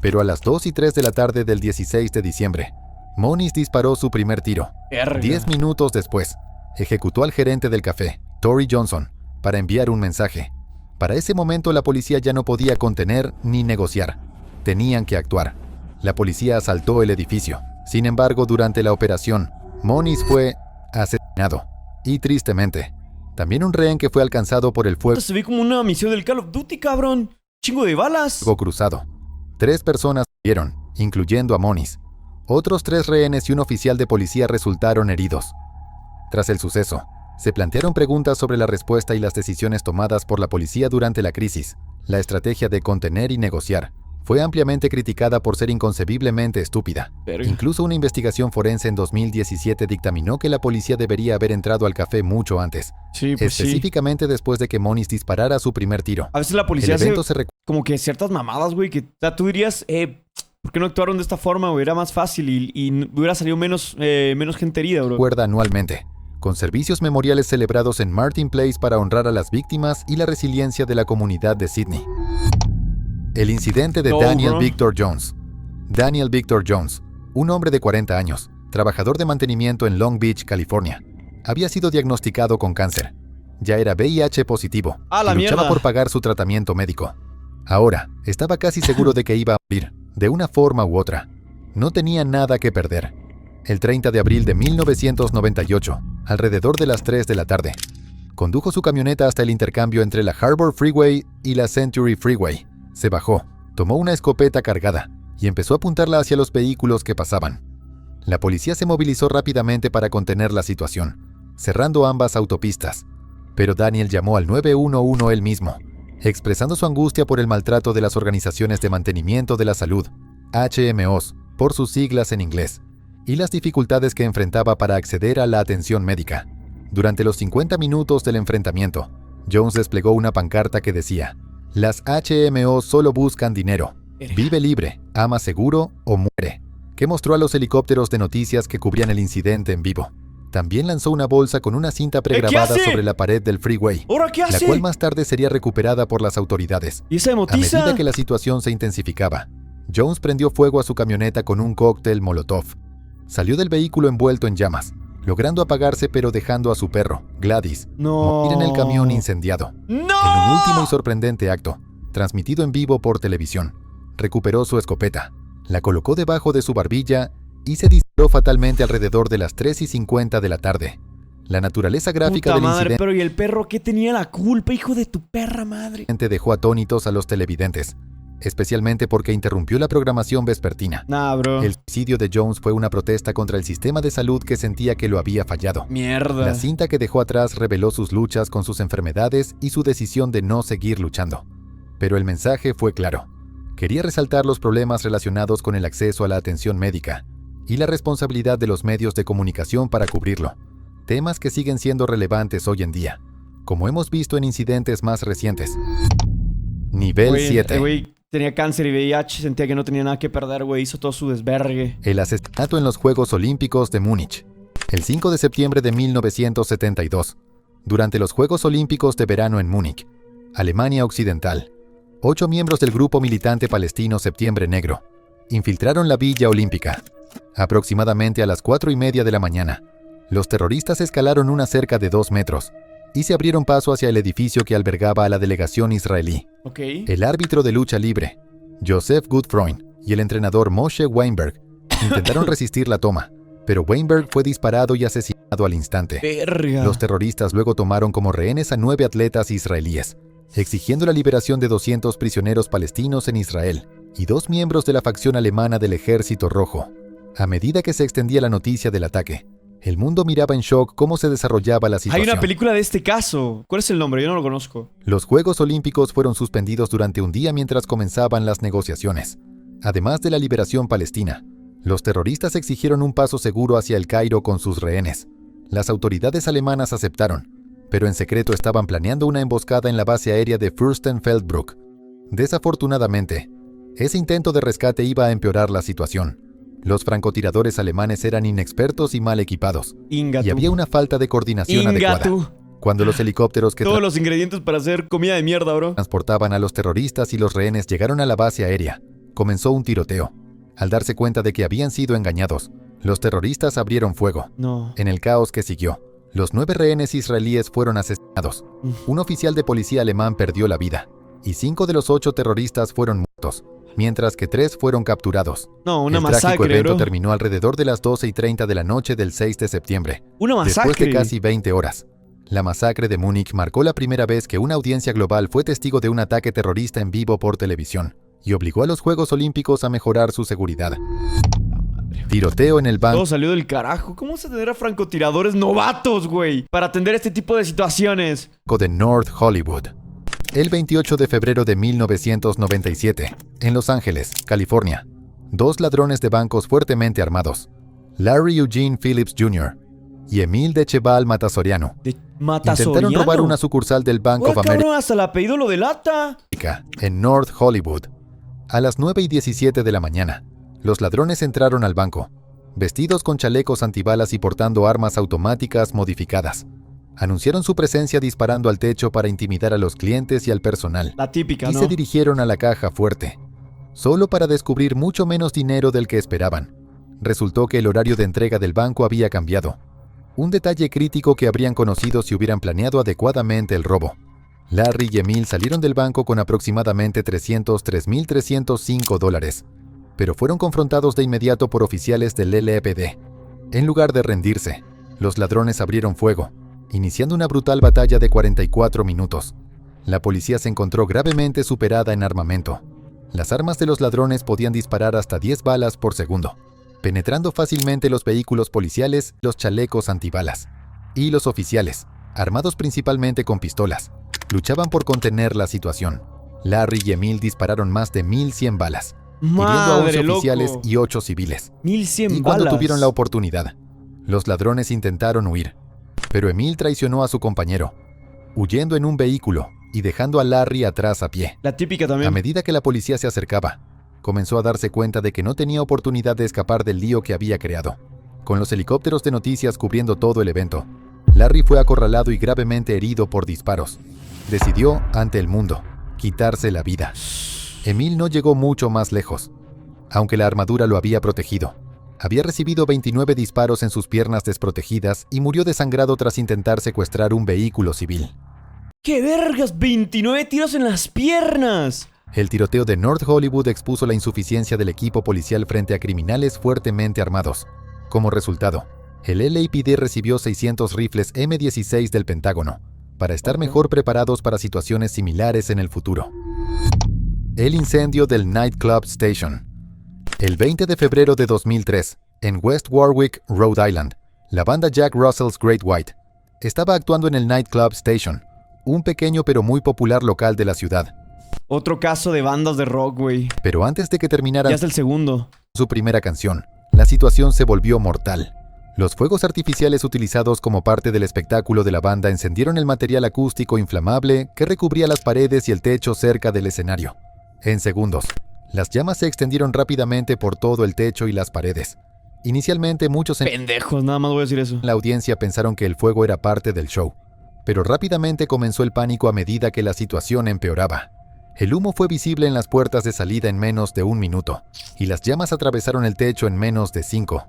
Pero a las 2:03 de la tarde del 16 de diciembre, Moniz disparó su primer tiro. 10 minutos después, ejecutó al gerente del café, Tory Johnson, para enviar un mensaje. Para ese momento la policía ya no podía contener ni negociar. Tenían que actuar. La policía asaltó el edificio. Sin embargo, durante la operación, Moniz fue asesinado. Y tristemente, también un rehén que fue alcanzado por el fuego Se ve como una misión del Call of Duty, cabrón. Chingo de balas. cruzado. 3 personas murieron, incluyendo a Moniz. Otros 3 rehenes y un oficial de policía resultaron heridos. Tras el suceso, se plantearon preguntas sobre la respuesta y las decisiones tomadas por la policía durante la crisis. La estrategia de contener y negociar fue ampliamente criticada por ser inconcebiblemente estúpida. Verga. Incluso una investigación forense en 2017 dictaminó que la policía debería haber entrado al café mucho antes, Sí, pues sí. específicamente después de que Moniz disparara su primer tiro. A veces la policía El hace evento se como que ciertas mamadas, güey, que o sea, tú dirías, ¿por qué no actuaron de esta forma, güey? Era más fácil y hubiera salido menos gente herida, bro. recuerda anualmente, con servicios memoriales celebrados en Martin Place para honrar a las víctimas y la resiliencia de la comunidad de Sydney. El incidente de Daniel Victor Jones. Daniel Victor Jones, un hombre de 40 años, trabajador de mantenimiento en Long Beach, California, había sido diagnosticado con cáncer. Ya era VIH positivo y luchaba por pagar su tratamiento médico. Ahora, estaba casi seguro de que iba a morir, de una forma u otra. No tenía nada que perder. El 30 de abril de 1998, alrededor de las 3 de la tarde, condujo su camioneta hasta el intercambio entre la Harbor Freeway y la Century Freeway. Se bajó, tomó una escopeta cargada y empezó a apuntarla hacia los vehículos que pasaban. La policía se movilizó rápidamente para contener la situación, cerrando ambas autopistas. Pero Daniel llamó al 911 él mismo, expresando su angustia por el maltrato de las organizaciones de mantenimiento de la salud, HMOs, por sus siglas en inglés, y las dificultades que enfrentaba para acceder a la atención médica. Durante los 50 minutos del enfrentamiento, Jones desplegó una pancarta que decía: "Las HMOs solo buscan dinero. Vive libre, ama seguro o muere", que mostró a los helicópteros de noticias que cubrían el incidente en vivo. También lanzó una bolsa con una cinta pregrabada sobre la pared del freeway, la cual más tarde sería recuperada por las autoridades. ¿Y esa A motiza? medida que la situación se intensificaba, Jones prendió fuego a su camioneta con un cóctel Molotov. Salió del vehículo envuelto en llamas, logrando apagarse pero dejando a su perro, Gladys, morir en el camión incendiado. En un último y sorprendente acto, transmitido en vivo por televisión, recuperó su escopeta, la colocó debajo de su barbilla y se disparó fatalmente alrededor de las 3:50 de la tarde. La naturaleza gráfica Puta del madre, incidente pero ¿y el perro qué tenía la culpa, hijo de tu perra madre? dejó atónitos a los televidentes, especialmente porque interrumpió la programación vespertina. Nah, bro. El suicidio de Jones fue una protesta contra el sistema de salud que sentía que lo había fallado. Mierda. La cinta que dejó atrás reveló sus luchas con sus enfermedades y su decisión de no seguir luchando. Pero el mensaje fue claro. Quería resaltar los problemas relacionados con el acceso a la atención médica y la responsabilidad de los medios de comunicación para cubrirlo, temas que siguen siendo relevantes hoy en día, como hemos visto en incidentes más recientes. Nivel 7. Güey, tenía cáncer y VIH, sentía que no tenía nada que perder, güey, hizo todo su desvergue. El asesinato en los Juegos Olímpicos de Múnich. El 5 de septiembre de 1972, durante los Juegos Olímpicos de verano en Múnich, Alemania Occidental, 8 miembros del grupo militante palestino Septiembre Negro infiltraron la Villa Olímpica. Aproximadamente a las 4:30 de la mañana, los terroristas escalaron una cerca de 2 metros y se abrieron paso hacia el edificio que albergaba a la delegación israelí. El árbitro de lucha libre, Joseph Gutfreund, y el entrenador Moshe Weinberg intentaron resistir la toma, pero Weinberg fue disparado y asesinado al instante. Verga. Los terroristas luego tomaron como rehenes a 9 atletas israelíes, exigiendo la liberación de 200 prisioneros palestinos en Israel y 2 miembros de la facción alemana del Ejército Rojo. A medida que se extendía la noticia del ataque, el mundo miraba en shock cómo se desarrollaba la situación. Hay una película de este caso. ¿Cuál es el nombre? Yo no lo conozco. Los Juegos Olímpicos fueron suspendidos durante un día mientras comenzaban las negociaciones. Además de la liberación palestina, los terroristas exigieron un paso seguro hacia el Cairo con sus rehenes. Las autoridades alemanas aceptaron, pero en secreto estaban planeando una emboscada en la base aérea de Fürstenfeldbruck. Desafortunadamente, ese intento de rescate iba a empeorar la situación. Los francotiradores alemanes eran inexpertos y mal equipados, y había una falta de coordinación adecuada. Cuando los helicópteros que todos los ingredientes para hacer comida de mierda, bro, transportaban a los terroristas y los rehenes llegaron a la base aérea, comenzó un tiroteo. Al darse cuenta de que habían sido engañados, los terroristas abrieron fuego. En el caos que siguió, los 9 rehenes israelíes fueron asesinados. Un oficial de policía alemán perdió la vida, y 5 de los 8 terroristas fueron muertos, mientras que 3 fueron capturados. Una el masacre, trágico evento bro. terminó alrededor de las 12:30 de la noche del 6 de septiembre. Una masacre. Después de casi 20 horas. La masacre de Múnich marcó la primera vez que una audiencia global fue testigo de un ataque terrorista en vivo por televisión, y obligó a los Juegos Olímpicos a mejorar su seguridad. Tiroteo en el banco. Todo salió del carajo. ¿Cómo se tener a francotiradores novatos, güey, para atender este tipo de situaciones? De North Hollywood. El 28 de febrero de 1997, en Los Ángeles, California, 2 ladrones de bancos fuertemente armados, Larry Eugene Phillips Jr. y Emil Decheval Matasoriano, intentaron robar una sucursal del Bank of America, cabrón, hasta el apellido lo delata, en North Hollywood. A las 9:17 de la mañana, los ladrones entraron al banco, vestidos con chalecos antibalas y portando armas automáticas modificadas. Anunciaron su presencia disparando al techo para intimidar a los clientes y al personal. La típica, Y ¿no? se dirigieron a la caja fuerte, solo para descubrir mucho menos dinero del que esperaban. Resultó que el horario de entrega del banco había cambiado. Un detalle crítico que habrían conocido si hubieran planeado adecuadamente el robo. Larry y Emil salieron del banco con aproximadamente $303,305, pero fueron confrontados de inmediato por oficiales del LAPD. En lugar de rendirse, los ladrones abrieron fuego, iniciando una brutal batalla de 44 minutos. La policía se encontró gravemente superada en armamento. Las armas de los ladrones podían disparar hasta 10 balas por segundo, penetrando fácilmente los vehículos policiales, los chalecos antibalas. Y los oficiales, armados principalmente con pistolas, luchaban por contener la situación. Larry y Emil dispararon más de 1,100 balas, hiriendo a 11 oficiales y 8 civiles. 1,100 Y cuando balas. tuvieron la oportunidad, los ladrones intentaron huir, pero Emil traicionó a su compañero, huyendo en un vehículo y dejando a Larry atrás a pie. La típica también. A medida que la policía se acercaba, comenzó a darse cuenta de que no tenía oportunidad de escapar del lío que había creado. Con los helicópteros de noticias cubriendo todo el evento, Larry fue acorralado y gravemente herido por disparos. Decidió, ante el mundo, quitarse la vida. Emil no llegó mucho más lejos. Aunque la armadura lo había protegido, había recibido 29 disparos en sus piernas desprotegidas y murió desangrado tras intentar secuestrar un vehículo civil. ¡Qué vergas! ¡29 tiros en las piernas! El tiroteo de North Hollywood expuso la insuficiencia del equipo policial frente a criminales fuertemente armados. Como resultado, el LAPD recibió 600 rifles M16 del Pentágono, para estar mejor preparados para situaciones similares en el futuro. El incendio del Nightclub Station. El 20 de febrero de 2003, en West Warwick, Rhode Island, la banda Jack Russell's Great White estaba actuando en el Nightclub Station, un pequeño pero muy popular local de la ciudad. Otro caso de bandas de rock, güey. Pero antes de que terminaran Ya es el segundo. su primera canción, la situación se volvió mortal. Los fuegos artificiales utilizados como parte del espectáculo de la banda encendieron el material acústico inflamable que recubría las paredes y el techo cerca del escenario. En segundos, las llamas se extendieron rápidamente por todo el techo y las paredes. Inicialmente muchos en Pendejos, nada más voy a decir eso. la audiencia pensaron que el fuego era parte del show, pero rápidamente comenzó el pánico a medida que la situación empeoraba. El humo fue visible en las puertas de salida en menos de 1 minuto, y las llamas atravesaron el techo en menos de 5.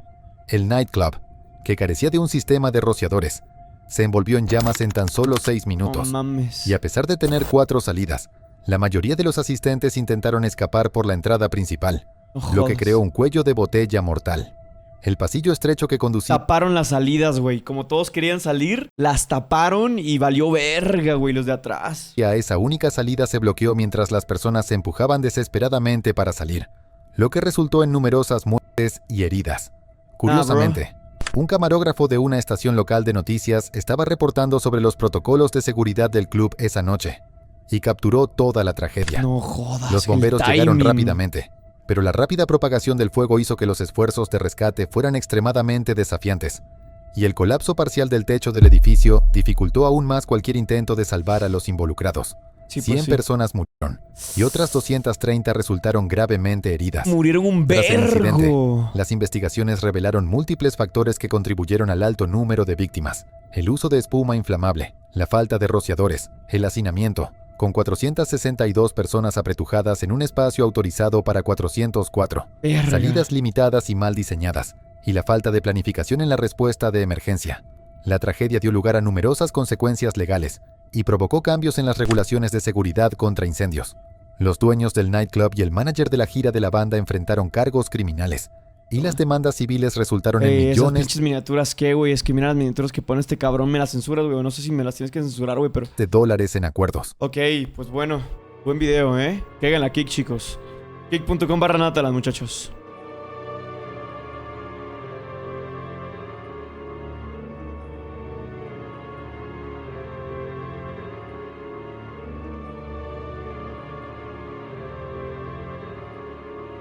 El nightclub, que carecía de un sistema de rociadores, se envolvió en llamas en tan solo 6 minutos. No mames. Y a pesar de tener 4 salidas, la mayoría de los asistentes intentaron escapar por la entrada principal, No lo que jodas. creó un cuello de botella mortal. El pasillo estrecho que conducía Taparon las salidas, güey. Como todos querían salir, las taparon y valió verga, güey, los de atrás. a esa única salida se bloqueó mientras las personas se empujaban desesperadamente para salir, lo que resultó en numerosas muertes y heridas. Curiosamente, un camarógrafo de una estación local de noticias estaba reportando sobre los protocolos de seguridad del club esa noche y capturó toda la tragedia. No jodas. Los el bomberos llegaron timing. rápidamente, pero la rápida propagación del fuego hizo que los esfuerzos de rescate fueran extremadamente desafiantes, y el colapso parcial del techo del edificio dificultó aún más cualquier intento de salvar a los involucrados. Sí, pues 100 sí. personas murieron, y otras 230 resultaron gravemente heridas. Murieron un Tras el incidente, vergo. las investigaciones revelaron múltiples factores que contribuyeron al alto número de víctimas. El uso de espuma inflamable, la falta de rociadores, el hacinamiento, con 462 personas apretujadas en un espacio autorizado para 404, Verga. salidas limitadas y mal diseñadas, y la falta de planificación en la respuesta de emergencia. La tragedia dio lugar a numerosas consecuencias legales y provocó cambios en las regulaciones de seguridad contra incendios. Los dueños del nightclub y el manager de la gira de la banda enfrentaron cargos criminales, y las demandas civiles resultaron en Esas millones pinches miniaturas, ¿qué, güey? Es que mira las miniaturas que pone este cabrón. Me las censuras, güey. No sé si me las tienes que censurar, güey, pero... de dólares en acuerdos. Ok, pues bueno. Buen video, ¿eh? Que hagan la kick, chicos. Kick.com/Natalan, muchachos.